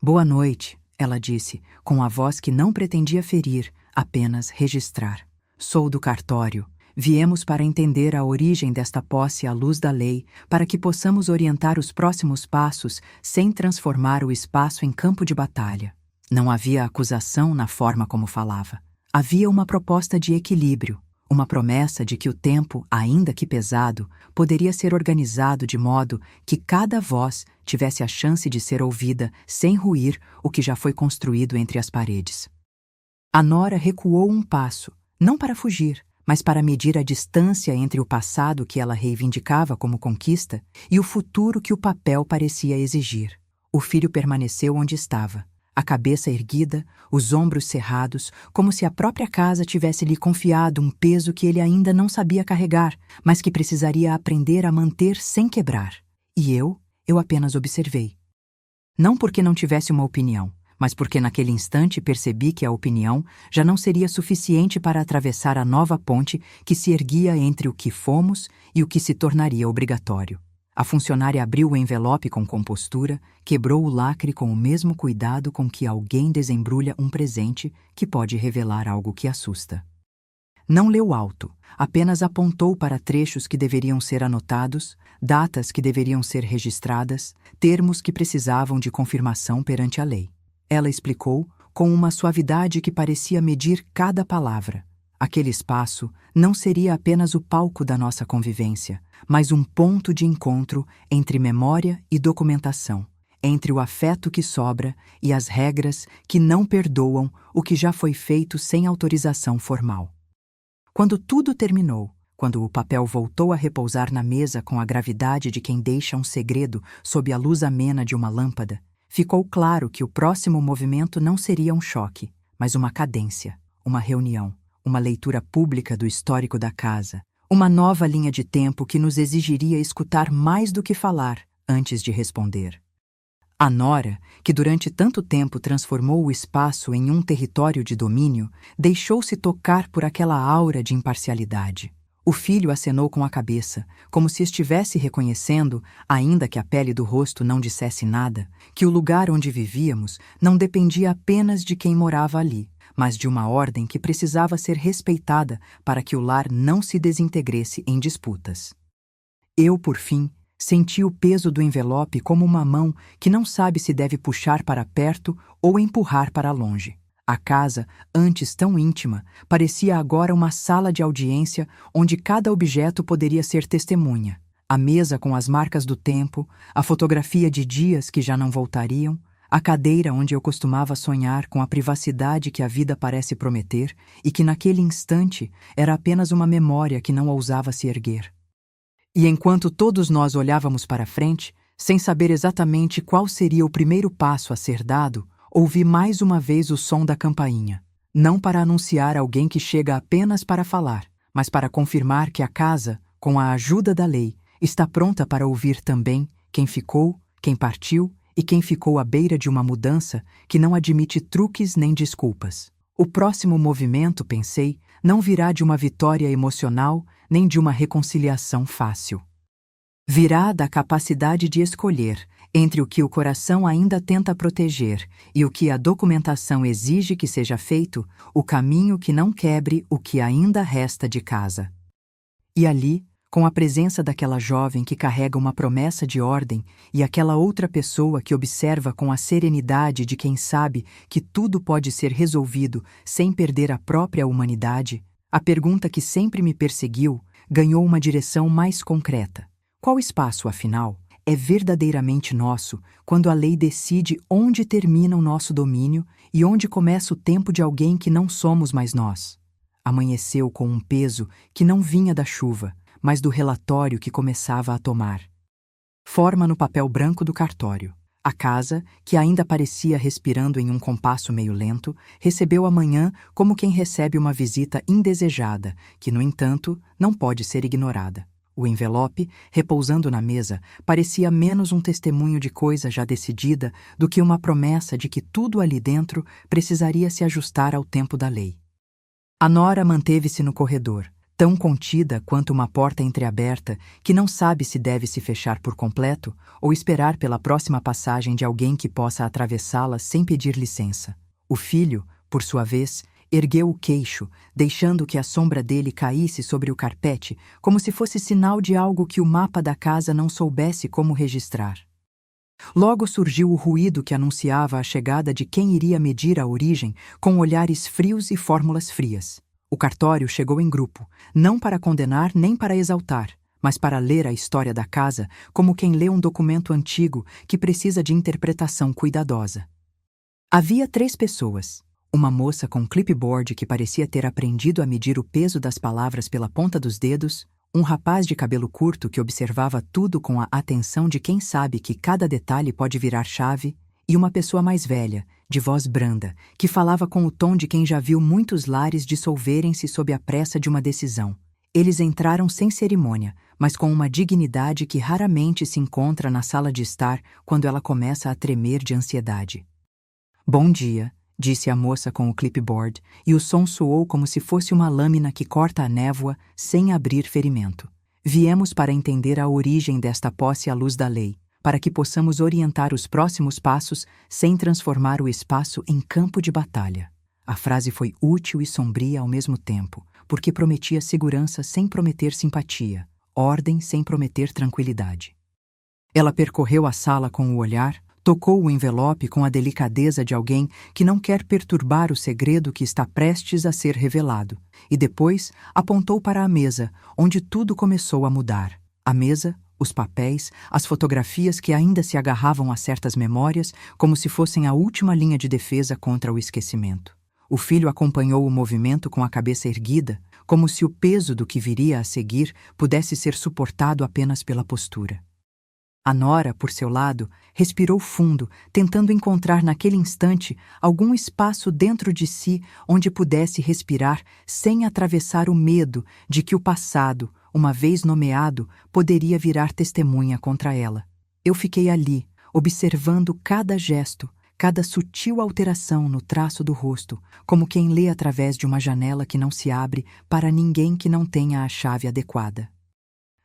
Boa noite, ela disse, com a voz que não pretendia ferir, apenas registrar. Sou do cartório. Viemos para entender a origem desta posse à luz da lei, para que possamos orientar os próximos passos sem transformar o espaço em campo de batalha. Não havia acusação na forma como falava. Havia uma proposta de equilíbrio, uma promessa de que o tempo, ainda que pesado, poderia ser organizado de modo que cada voz tivesse a chance de ser ouvida sem ruir o que já foi construído entre as paredes. A nora recuou um passo, não para fugir, mas para medir a distância entre o passado que ela reivindicava como conquista e o futuro que o papel parecia exigir. O filho permaneceu onde estava, a cabeça erguida, os ombros cerrados, como se a própria casa tivesse lhe confiado um peso que ele ainda não sabia carregar, mas que precisaria aprender a manter sem quebrar. E eu apenas observei. Não porque não tivesse uma opinião, mas porque naquele instante percebi que a opinião já não seria suficiente para atravessar a nova ponte que se erguia entre o que fomos e o que se tornaria obrigatório. A funcionária abriu o envelope com compostura, quebrou o lacre com o mesmo cuidado com que alguém desembrulha um presente que pode revelar algo que assusta. Não leu alto, apenas apontou para trechos que deveriam ser anotados, datas que deveriam ser registradas, termos que precisavam de confirmação perante a lei. Ela explicou, com uma suavidade que parecia medir cada palavra. Aquele espaço não seria apenas o palco da nossa convivência, mas um ponto de encontro entre memória e documentação, entre o afeto que sobra e as regras que não perdoam o que já foi feito sem autorização formal. Quando tudo terminou, quando o papel voltou a repousar na mesa com a gravidade de quem deixa um segredo sob a luz amena de uma lâmpada, ficou claro que o próximo movimento não seria um choque, mas uma cadência, uma reunião, uma leitura pública do histórico da casa, uma nova linha de tempo que nos exigiria escutar mais do que falar antes de responder. A nora, que durante tanto tempo transformou o espaço em um território de domínio, deixou-se tocar por aquela aura de imparcialidade. O filho acenou com a cabeça, como se estivesse reconhecendo, ainda que a pele do rosto não dissesse nada, que o lugar onde vivíamos não dependia apenas de quem morava ali, mas de uma ordem que precisava ser respeitada para que o lar não se desintegrasse em disputas. Eu, por fim, senti o peso do envelope como uma mão que não sabe se deve puxar para perto ou empurrar para longe. A casa, antes tão íntima, parecia agora uma sala de audiência onde cada objeto poderia ser testemunha. A mesa com as marcas do tempo, a fotografia de dias que já não voltariam, a cadeira onde eu costumava sonhar com a privacidade que a vida parece prometer e que naquele instante era apenas uma memória que não ousava se erguer. E enquanto todos nós olhávamos para frente, sem saber exatamente qual seria o primeiro passo a ser dado, ouvi mais uma vez o som da campainha, não para anunciar alguém que chega apenas para falar, mas para confirmar que a casa, com a ajuda da lei, está pronta para ouvir também quem ficou, quem partiu e quem ficou à beira de uma mudança que não admite truques nem desculpas. O próximo movimento, pensei, não virá de uma vitória emocional nem de uma reconciliação fácil. Virá da capacidade de escolher entre o que o coração ainda tenta proteger e o que a documentação exige que seja feito, o caminho que não quebre o que ainda resta de casa. E ali, com a presença daquela jovem que carrega uma promessa de ordem e aquela outra pessoa que observa com a serenidade de quem sabe que tudo pode ser resolvido sem perder a própria humanidade, a pergunta que sempre me perseguiu ganhou uma direção mais concreta. Qual espaço, afinal, é verdadeiramente nosso quando a lei decide onde termina o nosso domínio e onde começa o tempo de alguém que não somos mais nós? Amanheceu com um peso que não vinha da chuva, mas do relatório que começava a tomar forma no papel branco do cartório. A casa, que ainda parecia respirando em um compasso meio lento, recebeu a manhã como quem recebe uma visita indesejada, que, no entanto, não pode ser ignorada. O envelope, repousando na mesa, parecia menos um testemunho de coisa já decidida do que uma promessa de que tudo ali dentro precisaria se ajustar ao tempo da lei. A nora manteve-se no corredor, tão contida quanto uma porta entreaberta que não sabe se deve se fechar por completo ou esperar pela próxima passagem de alguém que possa atravessá-la sem pedir licença. O filho, por sua vez, ergueu o queixo, deixando que a sombra dele caísse sobre o carpete, como se fosse sinal de algo que o mapa da casa não soubesse como registrar. Logo surgiu o ruído que anunciava a chegada de quem iria medir a origem com olhares frios e fórmulas frias. O cartório chegou em grupo, não para condenar nem para exaltar, mas para ler a história da casa como quem lê um documento antigo que precisa de interpretação cuidadosa. Havia 3 pessoas. Uma moça com clipboard que parecia ter aprendido a medir o peso das palavras pela ponta dos dedos, um rapaz de cabelo curto que observava tudo com a atenção de quem sabe que cada detalhe pode virar chave, e uma pessoa mais velha, de voz branda, que falava com o tom de quem já viu muitos lares dissolverem-se sob a pressa de uma decisão. Eles entraram sem cerimônia, mas com uma dignidade que raramente se encontra na sala de estar quando ela começa a tremer de ansiedade. "Bom dia", disse a moça com o clipboard, e o som soou como se fosse uma lâmina que corta a névoa sem abrir ferimento. "Viemos para entender a origem desta posse à luz da lei, para que possamos orientar os próximos passos sem transformar o espaço em campo de batalha." A frase foi útil e sombria ao mesmo tempo, porque prometia segurança sem prometer simpatia, ordem sem prometer tranquilidade. Ela percorreu a sala com o olhar, tocou o envelope com a delicadeza de alguém que não quer perturbar o segredo que está prestes a ser revelado, e depois apontou para a mesa, onde tudo começou a mudar. A mesa, os papéis, as fotografias que ainda se agarravam a certas memórias como se fossem a última linha de defesa contra o esquecimento. O filho acompanhou o movimento com a cabeça erguida, como se o peso do que viria a seguir pudesse ser suportado apenas pela postura. A nora, por seu lado, respirou fundo, tentando encontrar naquele instante algum espaço dentro de si onde pudesse respirar sem atravessar o medo de que o passado, uma vez nomeado, poderia virar testemunha contra ela. Eu fiquei ali, observando cada gesto, cada sutil alteração no traço do rosto, como quem lê através de uma janela que não se abre para ninguém que não tenha a chave adequada.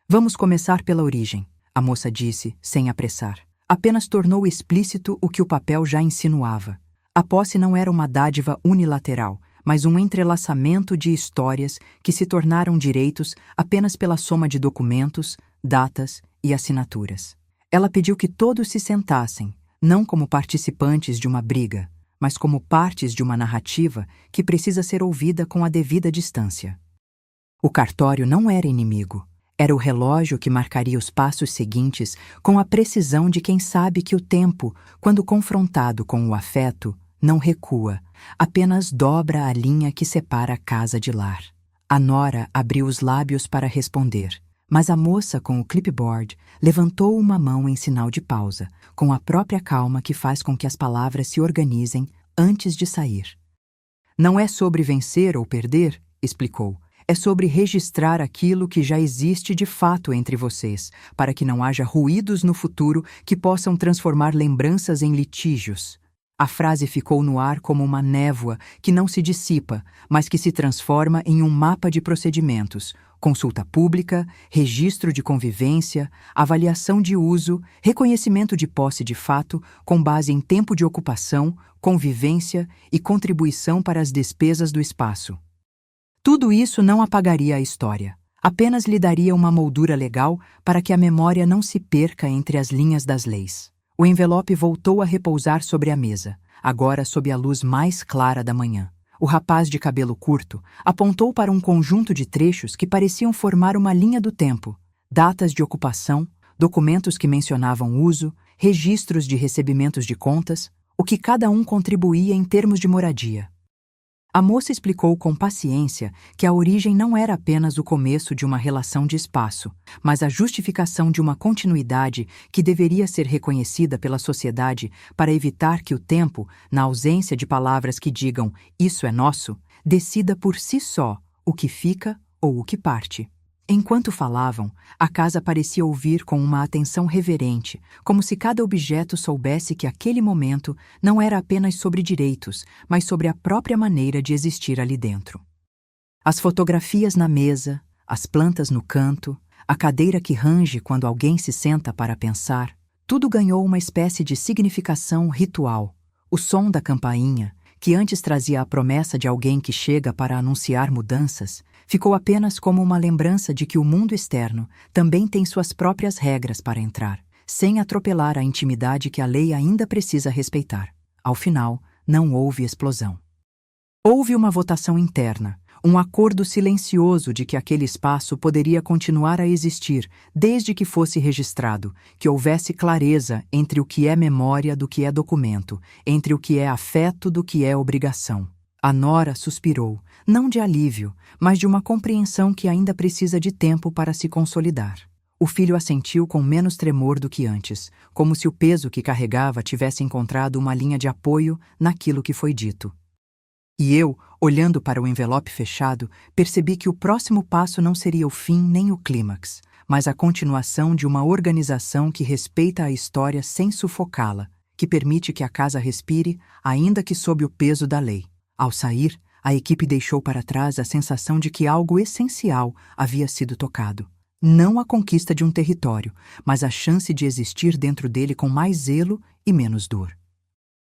Vamos começar pela origem, a moça disse, sem apressar. Apenas tornou explícito o que o papel já insinuava. A posse não era uma dádiva unilateral, mas um entrelaçamento de histórias que se tornaram direitos apenas pela soma de documentos, datas e assinaturas. Ela pediu que todos se sentassem, não como participantes de uma briga, mas como partes de uma narrativa que precisa ser ouvida com a devida distância. O cartório não era inimigo. Era o relógio que marcaria os passos seguintes com a precisão de quem sabe que o tempo, quando confrontado com o afeto, não recua, apenas dobra a linha que separa a casa de lar. A nora abriu os lábios para responder, mas a moça com o clipboard levantou uma mão em sinal de pausa, com a própria calma que faz com que as palavras se organizem antes de sair. Não é sobre vencer ou perder, explicou. É sobre registrar aquilo que já existe de fato entre vocês, para que não haja ruídos no futuro que possam transformar lembranças em litígios. A frase ficou no ar como uma névoa que não se dissipa, mas que se transforma em um mapa de procedimentos, consulta pública, registro de convivência, avaliação de uso, reconhecimento de posse de fato, com base em tempo de ocupação, convivência e contribuição para as despesas do espaço. Tudo isso não apagaria a história, apenas lhe daria uma moldura legal para que a memória não se perca entre as linhas das leis. O envelope voltou a repousar sobre a mesa, agora sob a luz mais clara da manhã. O rapaz de cabelo curto apontou para um conjunto de trechos que pareciam formar uma linha do tempo, datas de ocupação, documentos que mencionavam uso, registros de recebimentos de contas, o que cada um contribuía em termos de moradia. A moça explicou com paciência que a origem não era apenas o começo de uma relação de espaço, mas a justificação de uma continuidade que deveria ser reconhecida pela sociedade para evitar que o tempo, na ausência de palavras que digam "isso é nosso", decida por si só o que fica ou o que parte. Enquanto falavam, a casa parecia ouvir com uma atenção reverente, como se cada objeto soubesse que aquele momento não era apenas sobre direitos, mas sobre a própria maneira de existir ali dentro. As fotografias na mesa, as plantas no canto, a cadeira que range quando alguém se senta para pensar, tudo ganhou uma espécie de significação ritual. O som da campainha, que antes trazia a promessa de alguém que chega para anunciar mudanças, ficou apenas como uma lembrança de que o mundo externo também tem suas próprias regras para entrar, sem atropelar a intimidade que a lei ainda precisa respeitar. Ao final, não houve explosão. Houve uma votação interna, um acordo silencioso de que aquele espaço poderia continuar a existir desde que fosse registrado, que houvesse clareza entre o que é memória do que é documento, entre o que é afeto do que é obrigação. A nora suspirou, não de alívio, mas de uma compreensão que ainda precisa de tempo para se consolidar. O filho assentiu com menos tremor do que antes, como se o peso que carregava tivesse encontrado uma linha de apoio naquilo que foi dito. E eu, olhando para o envelope fechado, percebi que o próximo passo não seria o fim nem o clímax, mas a continuação de uma organização que respeita a história sem sufocá-la, que permite que a casa respire, ainda que sob o peso da lei. Ao sair, a equipe deixou para trás a sensação de que algo essencial havia sido tocado. Não a conquista de um território, mas a chance de existir dentro dele com mais zelo e menos dor.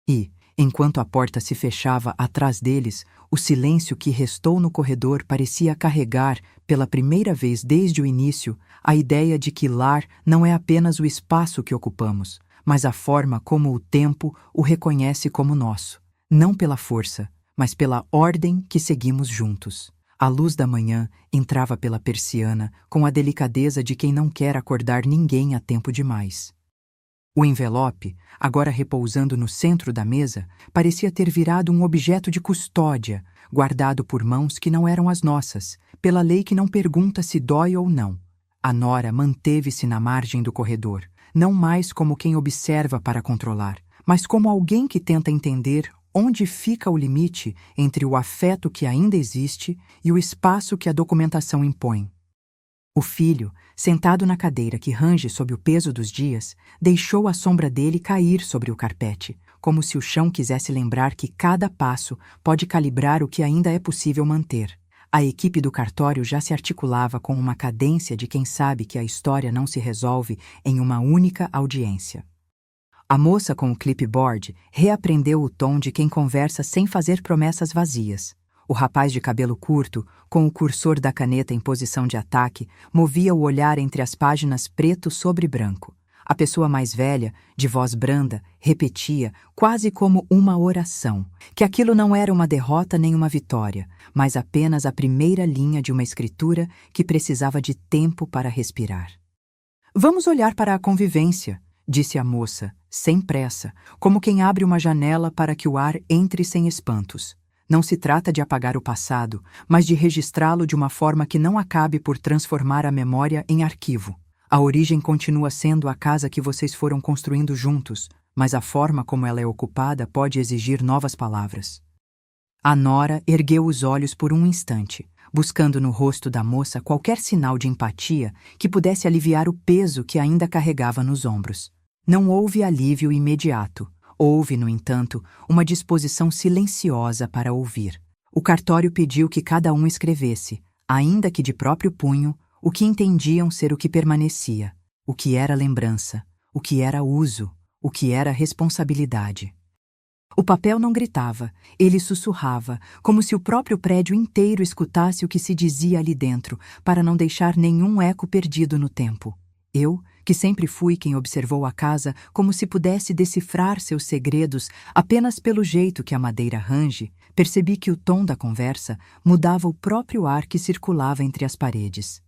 E, enquanto a porta se fechava atrás deles, o silêncio que restou no corredor parecia carregar, pela primeira vez desde o início, a ideia de que lar não é apenas o espaço que ocupamos, mas a forma como o tempo o reconhece como nosso, não pela força, mas pela ordem que seguimos juntos. A luz da manhã entrava pela persiana com a delicadeza de quem não quer acordar ninguém a tempo demais. O envelope, agora repousando no centro da mesa, parecia ter virado um objeto de custódia, guardado por mãos que não eram as nossas, pela lei que não pergunta se dói ou não. A nora manteve-se na margem do corredor, não mais como quem observa para controlar, mas como alguém que tenta entender onde fica o limite entre o afeto que ainda existe e o espaço que a documentação impõe. O filho, sentado na cadeira que range sob o peso dos dias, deixou a sombra dele cair sobre o carpete, como se o chão quisesse lembrar que cada passo pode calibrar o que ainda é possível manter. A equipe do cartório já se articulava com uma cadência de quem sabe que a história não se resolve em uma única audiência. A moça com o clipboard reaprendeu o tom de quem conversa sem fazer promessas vazias. O rapaz de cabelo curto, com o cursor da caneta em posição de ataque, movia o olhar entre as páginas preto sobre branco. A pessoa mais velha, de voz branda, repetia, quase como uma oração, que aquilo não era uma derrota nem uma vitória, mas apenas a primeira linha de uma escritura que precisava de tempo para respirar. "Vamos olhar para a convivência", disse a moça, sem pressa, como quem abre uma janela para que o ar entre sem espantos. Não se trata de apagar o passado, mas de registrá-lo de uma forma que não acabe por transformar a memória em arquivo. A origem continua sendo a casa que vocês foram construindo juntos, mas a forma como ela é ocupada pode exigir novas palavras. A nora ergueu os olhos por um instante, buscando no rosto da moça qualquer sinal de empatia que pudesse aliviar o peso que ainda carregava nos ombros. Não houve alívio imediato. Houve, no entanto, uma disposição silenciosa para ouvir. O cartório pediu que cada um escrevesse, ainda que de próprio punho, o que entendiam ser o que permanecia, o que era lembrança, o que era uso, o que era responsabilidade. O papel não gritava, ele sussurrava, como se o próprio prédio inteiro escutasse o que se dizia ali dentro, para não deixar nenhum eco perdido no tempo. Eu, que sempre fui quem observou a casa como se pudesse decifrar seus segredos apenas pelo jeito que a madeira range, percebi que o tom da conversa mudava o próprio ar que circulava entre as paredes.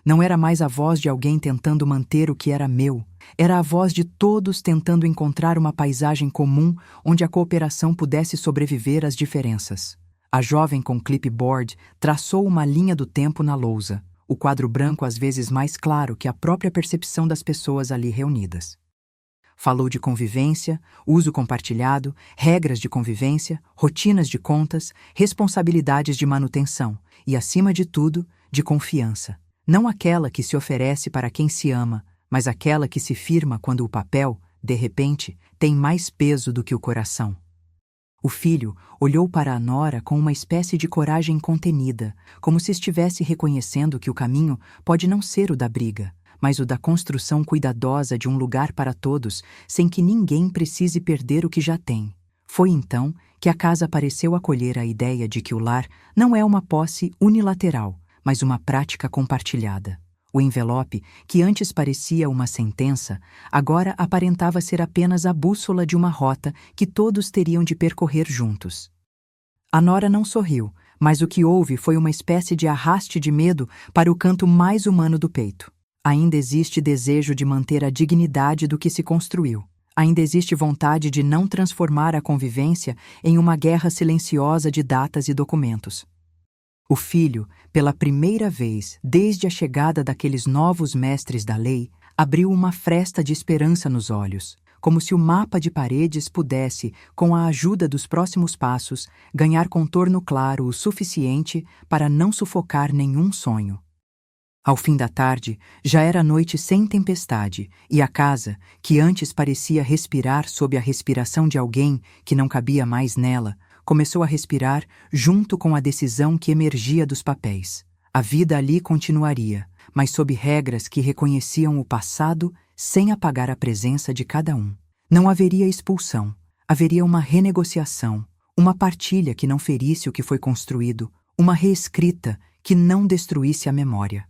Não era mais a voz de alguém tentando manter o que era meu, era a voz de todos tentando encontrar uma paisagem comum onde a cooperação pudesse sobreviver às diferenças. A jovem com clipboard traçou uma linha do tempo na lousa, o quadro branco às vezes mais claro que a própria percepção das pessoas ali reunidas. Falou de convivência, uso compartilhado, regras de convivência, rotinas de contas, responsabilidades de manutenção e, acima de tudo, de confiança. Não aquela que se oferece para quem se ama, mas aquela que se firma quando o papel, de repente, tem mais peso do que o coração. O filho olhou para a nora com uma espécie de coragem contenida, como se estivesse reconhecendo que o caminho pode não ser o da briga, mas o da construção cuidadosa de um lugar para todos, sem que ninguém precise perder o que já tem. Foi então que a casa pareceu acolher a ideia de que o lar não é uma posse unilateral, mas uma prática compartilhada. O envelope, que antes parecia uma sentença, agora aparentava ser apenas a bússola de uma rota que todos teriam de percorrer juntos. A nora não sorriu, mas o que houve foi uma espécie de arraste de medo para o canto mais humano do peito. Ainda existe desejo de manter a dignidade do que se construiu. Ainda existe vontade de não transformar a convivência em uma guerra silenciosa de datas e documentos. O filho, pela primeira vez desde a chegada daqueles novos mestres da lei, abriu uma fresta de esperança nos olhos, como se o mapa de paredes pudesse, com a ajuda dos próximos passos, ganhar contorno claro o suficiente para não sufocar nenhum sonho. Ao fim da tarde, já era noite sem tempestade, e a casa, que antes parecia respirar sob a respiração de alguém que não cabia mais nela, começou a respirar junto com a decisão que emergia dos papéis. A vida ali continuaria, mas sob regras que reconheciam o passado sem apagar a presença de cada um. Não haveria expulsão, haveria uma renegociação, uma partilha que não ferisse o que foi construído, uma reescrita que não destruísse a memória.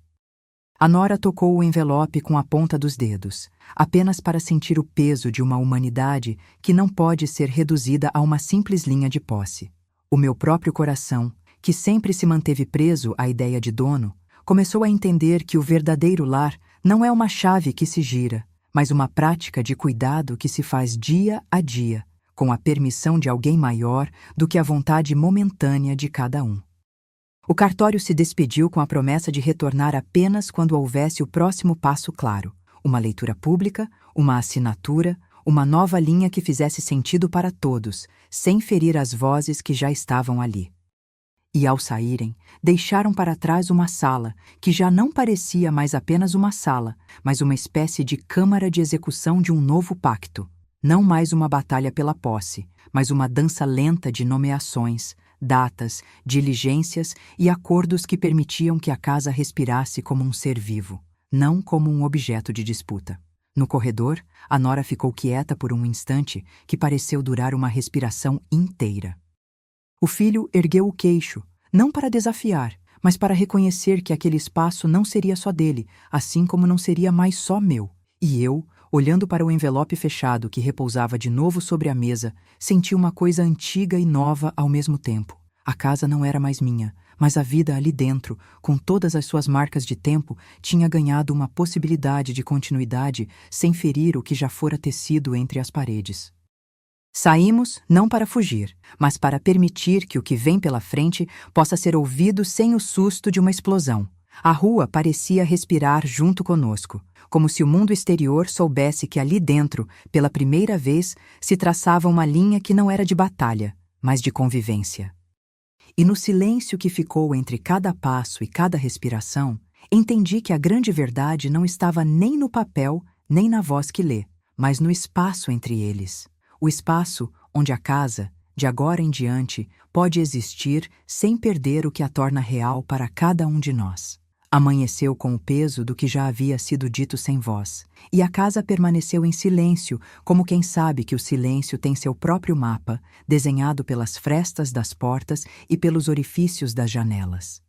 A nora tocou o envelope com a ponta dos dedos, apenas para sentir o peso de uma humanidade que não pode ser reduzida a uma simples linha de posse. O meu próprio coração, que sempre se manteve preso à ideia de dono, começou a entender que o verdadeiro lar não é uma chave que se gira, mas uma prática de cuidado que se faz dia a dia, com a permissão de alguém maior do que a vontade momentânea de cada um. O cartório se despediu com a promessa de retornar apenas quando houvesse o próximo passo claro, uma leitura pública, uma assinatura, uma nova linha que fizesse sentido para todos, sem ferir as vozes que já estavam ali. E ao saírem, deixaram para trás uma sala, que já não parecia mais apenas uma sala, mas uma espécie de câmara de execução de um novo pacto. Não mais uma batalha pela posse, mas uma dança lenta de nomeações, datas, diligências e acordos que permitiam que a casa respirasse como um ser vivo, não como um objeto de disputa. No corredor, a nora ficou quieta por um instante que pareceu durar uma respiração inteira. O filho ergueu o queixo, não para desafiar, mas para reconhecer que aquele espaço não seria só dele, assim como não seria mais só meu. E eu, olhando para o envelope fechado que repousava de novo sobre a mesa, senti uma coisa antiga e nova ao mesmo tempo. A casa não era mais minha, mas a vida ali dentro, com todas as suas marcas de tempo, tinha ganhado uma possibilidade de continuidade sem ferir o que já fora tecido entre as paredes. Saímos não para fugir, mas para permitir que o que vem pela frente possa ser ouvido sem o susto de uma explosão. A rua parecia respirar junto conosco, como se o mundo exterior soubesse que ali dentro, pela primeira vez, se traçava uma linha que não era de batalha, mas de convivência. E no silêncio que ficou entre cada passo e cada respiração, entendi que a grande verdade não estava nem no papel, nem na voz que lê, mas no espaço entre eles. O espaço onde a casa, de agora em diante, pode existir sem perder o que a torna real para cada um de nós. Amanheceu com o peso do que já havia sido dito sem voz, e a casa permaneceu em silêncio, como quem sabe que o silêncio tem seu próprio mapa, desenhado pelas frestas das portas e pelos orifícios das janelas.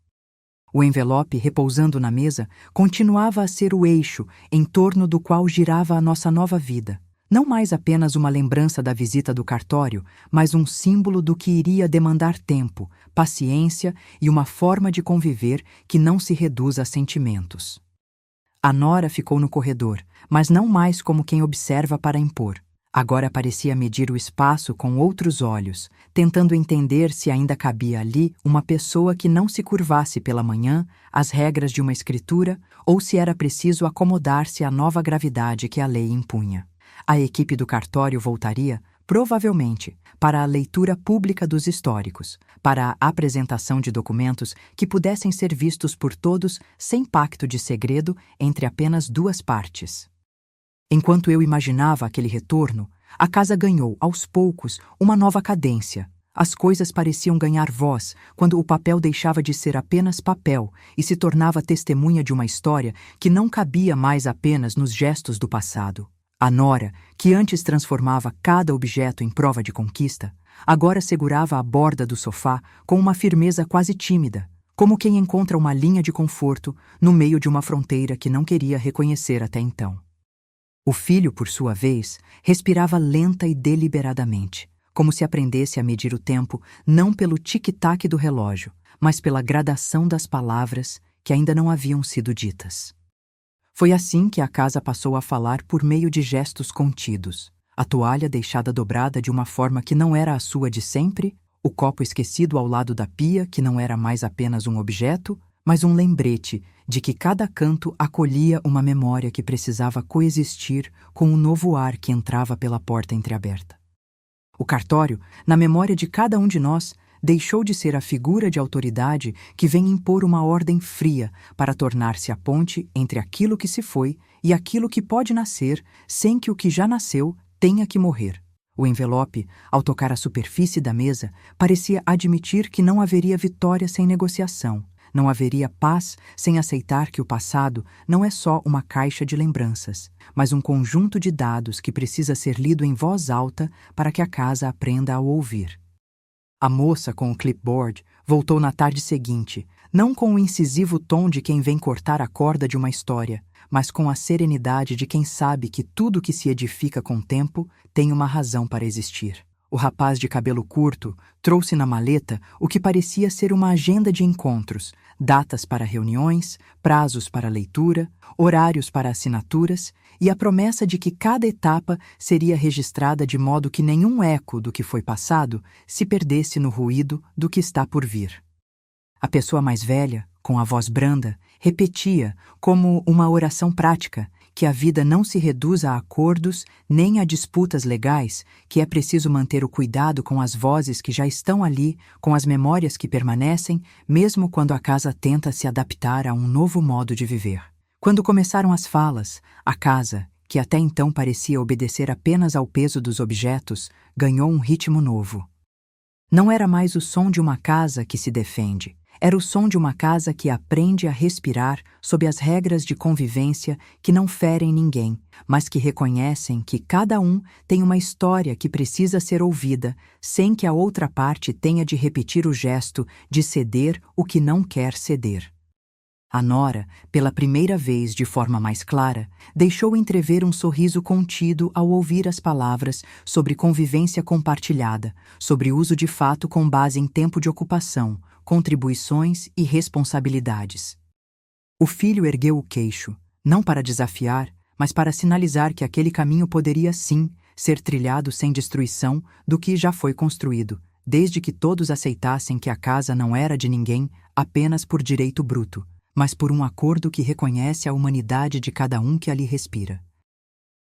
O envelope, repousando na mesa, continuava a ser o eixo em torno do qual girava a nossa nova vida. Não mais apenas uma lembrança da visita do cartório, mas um símbolo do que iria demandar tempo, paciência e uma forma de conviver que não se reduz a sentimentos. A nora ficou no corredor, mas não mais como quem observa para impor. Agora parecia medir o espaço com outros olhos, tentando entender se ainda cabia ali uma pessoa que não se curvasse pela manhã às regras de uma escritura ou se era preciso acomodar-se à nova gravidade que a lei impunha. A equipe do cartório voltaria, provavelmente, para a leitura pública dos históricos, para a apresentação de documentos que pudessem ser vistos por todos sem pacto de segredo entre apenas duas partes. Enquanto eu imaginava aquele retorno, a casa ganhou, aos poucos, uma nova cadência. As coisas pareciam ganhar voz quando o papel deixava de ser apenas papel e se tornava testemunha de uma história que não cabia mais apenas nos gestos do passado. A nora, que antes transformava cada objeto em prova de conquista, agora segurava a borda do sofá com uma firmeza quase tímida, como quem encontra uma linha de conforto no meio de uma fronteira que não queria reconhecer até então. O filho, por sua vez, respirava lenta e deliberadamente, como se aprendesse a medir o tempo não pelo tic-tac do relógio, mas pela gradação das palavras que ainda não haviam sido ditas. Foi assim que a casa passou a falar por meio de gestos contidos. A toalha deixada dobrada de uma forma que não era a sua de sempre, o copo esquecido ao lado da pia, que não era mais apenas um objeto, mas um lembrete de que cada canto acolhia uma memória que precisava coexistir com o novo ar que entrava pela porta entreaberta. O cartório, na memória de cada um de nós, deixou de ser a figura de autoridade que vem impor uma ordem fria para tornar-se a ponte entre aquilo que se foi e aquilo que pode nascer sem que o que já nasceu tenha que morrer. O envelope, ao tocar a superfície da mesa, parecia admitir que não haveria vitória sem negociação, não haveria paz sem aceitar que o passado não é só uma caixa de lembranças, mas um conjunto de dados que precisa ser lido em voz alta para que a casa aprenda a ouvir. A moça com o clipboard voltou na tarde seguinte, não com o incisivo tom de quem vem cortar a corda de uma história, mas com a serenidade de quem sabe que tudo que se edifica com tempo tem uma razão para existir. O rapaz de cabelo curto trouxe na maleta o que parecia ser uma agenda de encontros, datas para reuniões, prazos para leitura, horários para assinaturas e a promessa de que cada etapa seria registrada de modo que nenhum eco do que foi passado se perdesse no ruído do que está por vir. A pessoa mais velha, com a voz branda, repetia, como uma oração prática, que a vida não se reduz a acordos nem a disputas legais, que é preciso manter o cuidado com as vozes que já estão ali, com as memórias que permanecem, mesmo quando a casa tenta se adaptar a um novo modo de viver. Quando começaram as falas, a casa, que até então parecia obedecer apenas ao peso dos objetos, ganhou um ritmo novo. Não era mais o som de uma casa que se defende. Era o som de uma casa que aprende a respirar sob as regras de convivência que não ferem ninguém, mas que reconhecem que cada um tem uma história que precisa ser ouvida, sem que a outra parte tenha de repetir o gesto de ceder o que não quer ceder. A nora, pela primeira vez de forma mais clara, deixou entrever um sorriso contido ao ouvir as palavras sobre convivência compartilhada, sobre uso de fato com base em tempo de ocupação, contribuições e responsabilidades. O filho ergueu o queixo, não para desafiar, mas para sinalizar que aquele caminho poderia sim ser trilhado sem destruição do que já foi construído, desde que todos aceitassem que a casa não era de ninguém apenas por direito bruto, mas por um acordo que reconhece a humanidade de cada um que ali respira.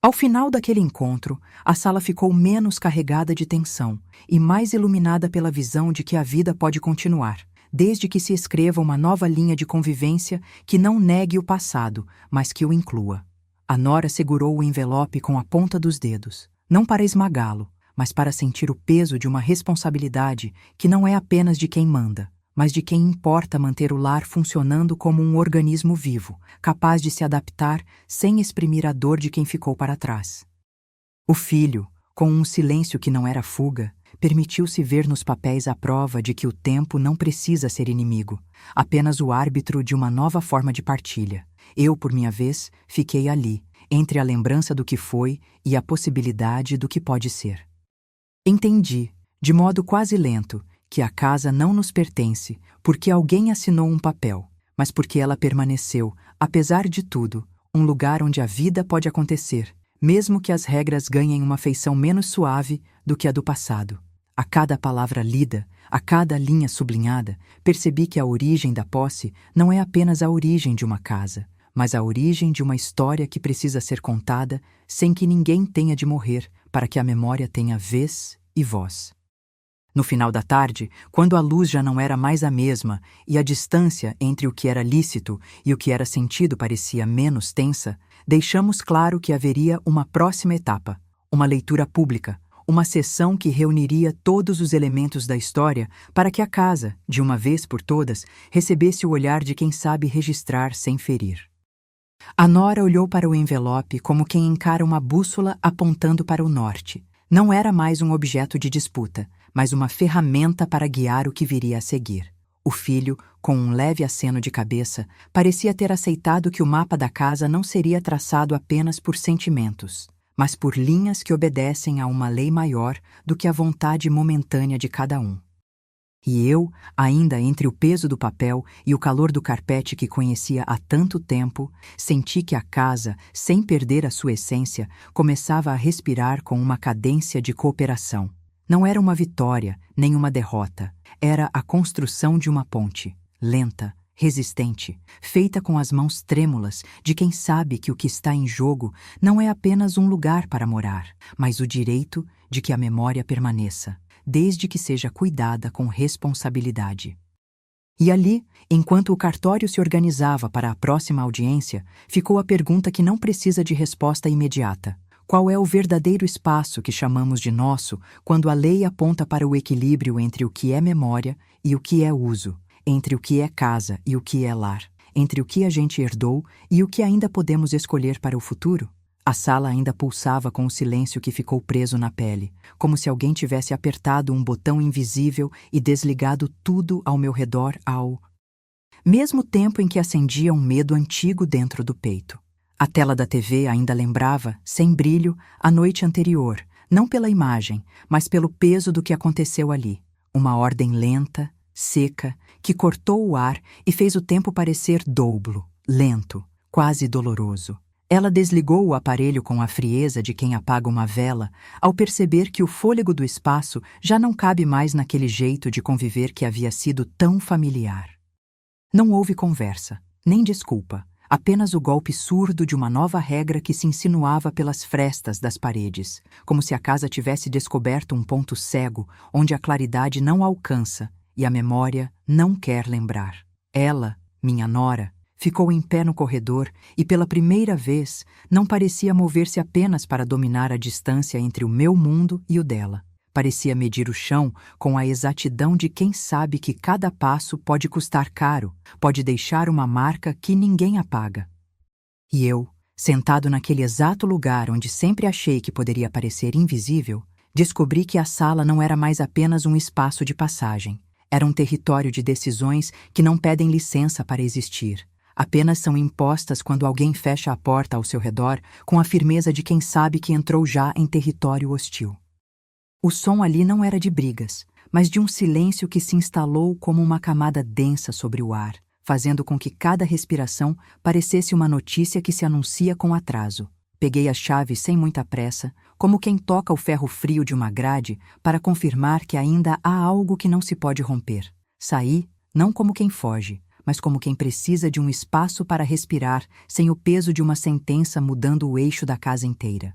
Ao final daquele encontro, a sala ficou menos carregada de tensão e mais iluminada pela visão de que a vida pode continuar, desde que se escreva uma nova linha de convivência que não negue o passado, mas que o inclua. A nora segurou o envelope com a ponta dos dedos, não para esmagá-lo, mas para sentir o peso de uma responsabilidade que não é apenas de quem manda, mas de quem importa manter o lar funcionando como um organismo vivo, capaz de se adaptar sem exprimir a dor de quem ficou para trás. O filho, com um silêncio que não era fuga, permitiu-se ver nos papéis a prova de que o tempo não precisa ser inimigo, apenas o árbitro de uma nova forma de partilha. Eu, por minha vez, fiquei ali, entre a lembrança do que foi e a possibilidade do que pode ser. Entendi, de modo quase lento, que a casa não nos pertence porque alguém assinou um papel, mas porque ela permaneceu, apesar de tudo, um lugar onde a vida pode acontecer, mesmo que as regras ganhem uma feição menos suave do que a do passado. A cada palavra lida, a cada linha sublinhada, percebi que a origem da posse não é apenas a origem de uma casa, mas a origem de uma história que precisa ser contada sem que ninguém tenha de morrer para que a memória tenha vez e voz. No final da tarde, quando a luz já não era mais a mesma e a distância entre o que era lícito e o que era sentido parecia menos tensa, deixamos claro que haveria uma próxima etapa, uma leitura pública, uma sessão que reuniria todos os elementos da história para que a casa, de uma vez por todas, recebesse o olhar de quem sabe registrar sem ferir. A nora olhou para o envelope como quem encara uma bússola apontando para o norte. Não era mais um objeto de disputa, mas uma ferramenta para guiar o que viria a seguir. O filho, com um leve aceno de cabeça, parecia ter aceitado que o mapa da casa não seria traçado apenas por sentimentos, mas por linhas que obedecem a uma lei maior do que a vontade momentânea de cada um. E eu, ainda entre o peso do papel e o calor do carpete que conhecia há tanto tempo, senti que a casa, sem perder a sua essência, começava a respirar com uma cadência de cooperação. Não era uma vitória, nem uma derrota. Era a construção de uma ponte, lenta, resistente, feita com as mãos trêmulas de quem sabe que o que está em jogo não é apenas um lugar para morar, mas o direito de que a memória permaneça, desde que seja cuidada com responsabilidade. E ali, enquanto o cartório se organizava para a próxima audiência, ficou a pergunta que não precisa de resposta imediata. Qual é o verdadeiro espaço que chamamos de nosso quando a lei aponta para o equilíbrio entre o que é memória e o que é uso, entre o que é casa e o que é lar, entre o que a gente herdou e o que ainda podemos escolher para o futuro? A sala ainda pulsava com o silêncio que ficou preso na pele, como se alguém tivesse apertado um botão invisível e desligado tudo ao meu redor ao mesmo tempo em que acendia um medo antigo dentro do peito. A tela da TV ainda lembrava, sem brilho, a noite anterior, não pela imagem, mas pelo peso do que aconteceu ali. Uma ordem lenta, seca, que cortou o ar e fez o tempo parecer dobro, lento, quase doloroso. Ela desligou o aparelho com a frieza de quem apaga uma vela, ao perceber que o fôlego do espaço já não cabe mais naquele jeito de conviver que havia sido tão familiar. Não houve conversa, nem desculpa, apenas o golpe surdo de uma nova regra que se insinuava pelas frestas das paredes, como se a casa tivesse descoberto um ponto cego onde a claridade não alcança e a memória não quer lembrar. Ela, minha nora, ficou em pé no corredor e, pela primeira vez, não parecia mover-se apenas para dominar a distância entre o meu mundo e o dela. Parecia medir o chão com a exatidão de quem sabe que cada passo pode custar caro, pode deixar uma marca que ninguém apaga. E eu, sentado naquele exato lugar onde sempre achei que poderia parecer invisível, descobri que a sala não era mais apenas um espaço de passagem. Era um território de decisões que não pedem licença para existir. Apenas são impostas quando alguém fecha a porta ao seu redor com a firmeza de quem sabe que entrou já em território hostil. O som ali não era de brigas, mas de um silêncio que se instalou como uma camada densa sobre o ar, fazendo com que cada respiração parecesse uma notícia que se anuncia com atraso. Peguei as chaves sem muita pressa, como quem toca o ferro frio de uma grade para confirmar que ainda há algo que não se pode romper. Saí, não como quem foge, mas como quem precisa de um espaço para respirar sem o peso de uma sentença mudando o eixo da casa inteira.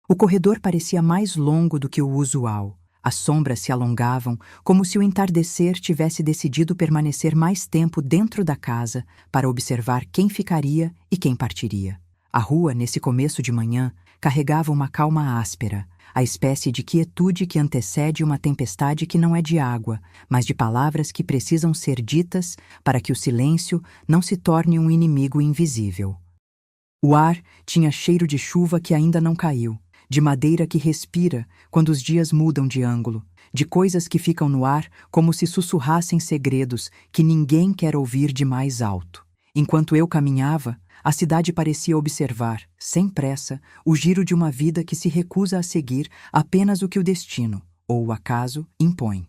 O corredor parecia mais longo do que o usual. As sombras se alongavam, como se o entardecer tivesse decidido permanecer mais tempo dentro da casa para observar quem ficaria e quem partiria. A rua, nesse começo de manhã, carregava uma calma áspera, a espécie de quietude que antecede uma tempestade que não é de água, mas de palavras que precisam ser ditas para que o silêncio não se torne um inimigo invisível. O ar tinha cheiro de chuva que ainda não caiu, de madeira que respira quando os dias mudam de ângulo, de coisas que ficam no ar como se sussurrassem segredos que ninguém quer ouvir de mais alto. Enquanto eu caminhava, a cidade parecia observar, sem pressa, o giro de uma vida que se recusa a seguir apenas o que o destino, ou o acaso, impõe.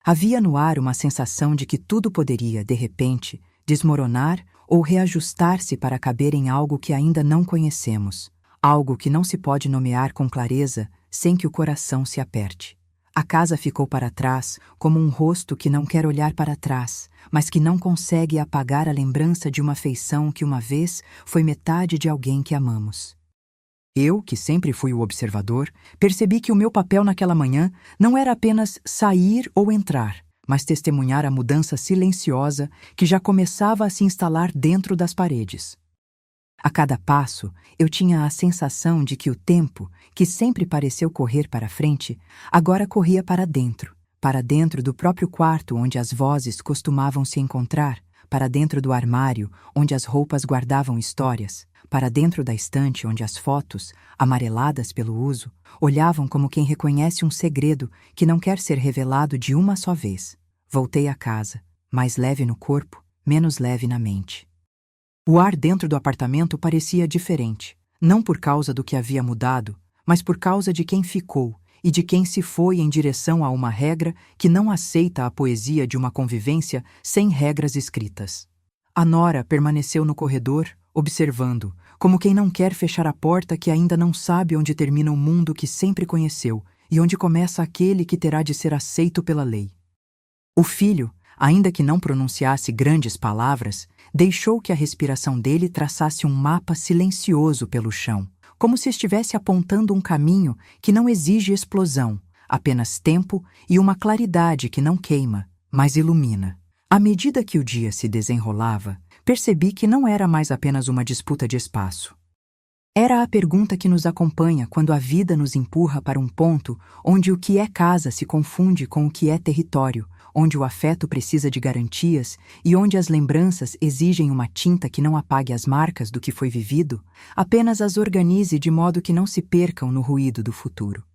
Havia no ar uma sensação de que tudo poderia, de repente, desmoronar ou reajustar-se para caber em algo que ainda não conhecemos. Algo que não se pode nomear com clareza sem que o coração se aperte. A casa ficou para trás como um rosto que não quer olhar para trás, mas que não consegue apagar a lembrança de uma feição que uma vez foi metade de alguém que amamos. Eu, que sempre fui o observador, percebi que o meu papel naquela manhã não era apenas sair ou entrar, mas testemunhar a mudança silenciosa que já começava a se instalar dentro das paredes. A cada passo, eu tinha a sensação de que o tempo, que sempre pareceu correr para frente, agora corria para dentro do próprio quarto onde as vozes costumavam se encontrar, para dentro do armário onde as roupas guardavam histórias, para dentro da estante onde as fotos, amareladas pelo uso, olhavam como quem reconhece um segredo que não quer ser revelado de uma só vez. Voltei a casa, mais leve no corpo, menos leve na mente. O ar dentro do apartamento parecia diferente, não por causa do que havia mudado, mas por causa de quem ficou e de quem se foi em direção a uma regra que não aceita a poesia de uma convivência sem regras escritas. A nora permaneceu no corredor, observando, como quem não quer fechar a porta que ainda não sabe onde termina o mundo que sempre conheceu e onde começa aquele que terá de ser aceito pela lei. O filho, ainda que não pronunciasse grandes palavras, deixou que a respiração dele traçasse um mapa silencioso pelo chão, como se estivesse apontando um caminho que não exige explosão, apenas tempo e uma claridade que não queima, mas ilumina. À medida que o dia se desenrolava, percebi que não era mais apenas uma disputa de espaço. Era a pergunta que nos acompanha quando a vida nos empurra para um ponto onde o que é casa se confunde com o que é território, onde o afeto precisa de garantias e onde as lembranças exigem uma tinta que não apague as marcas do que foi vivido, apenas as organize de modo que não se percam no ruído do futuro.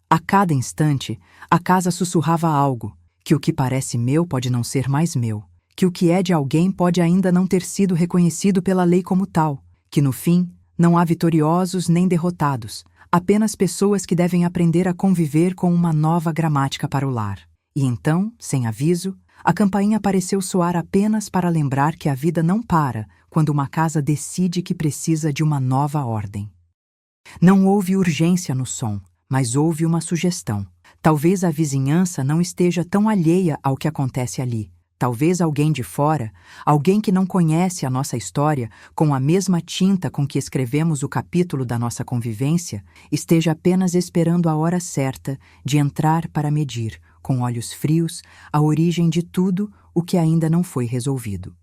A cada instante, a casa sussurrava algo, que o que parece meu pode não ser mais meu, que o que é de alguém pode ainda não ter sido reconhecido pela lei como tal, que no fim, Não há vitoriosos nem derrotados, apenas pessoas que devem aprender a conviver com uma nova gramática para o lar. E então, sem aviso, a campainha pareceu soar apenas para lembrar que a vida não para quando uma casa decide que precisa de uma nova ordem. Não houve urgência no som, mas houve uma sugestão. Talvez a vizinhança não esteja tão alheia ao que acontece ali. Talvez alguém de fora, alguém que não conhece a nossa história com a mesma tinta com que escrevemos o capítulo da nossa convivência, esteja apenas esperando a hora certa de entrar para medir, com olhos frios, a origem de tudo o que ainda não foi resolvido.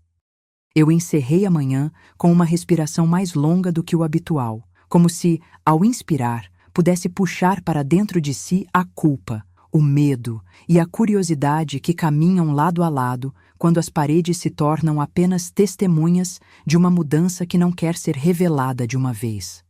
Eu encerrei a manhã com uma respiração mais longa do que o habitual, como se, ao inspirar, pudesse puxar para dentro de si a culpa, o medo e a curiosidade que caminham lado a lado quando as paredes se tornam apenas testemunhas de uma mudança que não quer ser revelada de uma vez.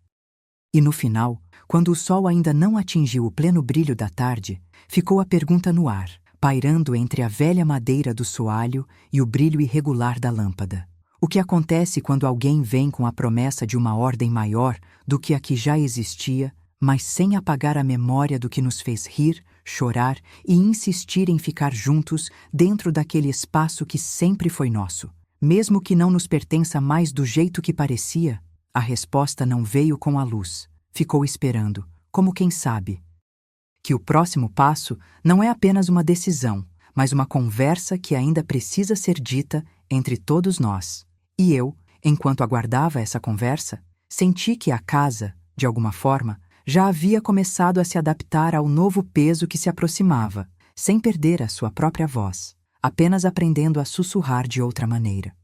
E no final, quando o sol ainda não atingiu o pleno brilho da tarde, ficou a pergunta no ar, pairando entre a velha madeira do soalho e o brilho irregular da lâmpada. O que acontece quando alguém vem com a promessa de uma ordem maior do que a que já existia, mas sem apagar a memória do que nos fez rir, chorar e insistir em ficar juntos dentro daquele espaço que sempre foi nosso? Mesmo que não nos pertença mais do jeito que parecia, a resposta não veio com a luz. Ficou esperando, como quem sabe que o próximo passo não é apenas uma decisão, mas uma conversa que ainda precisa ser dita entre todos nós. E eu, enquanto aguardava essa conversa, senti que a casa, de alguma forma, já havia começado a se adaptar ao novo peso que se aproximava, sem perder a sua própria voz, apenas aprendendo a sussurrar de outra maneira.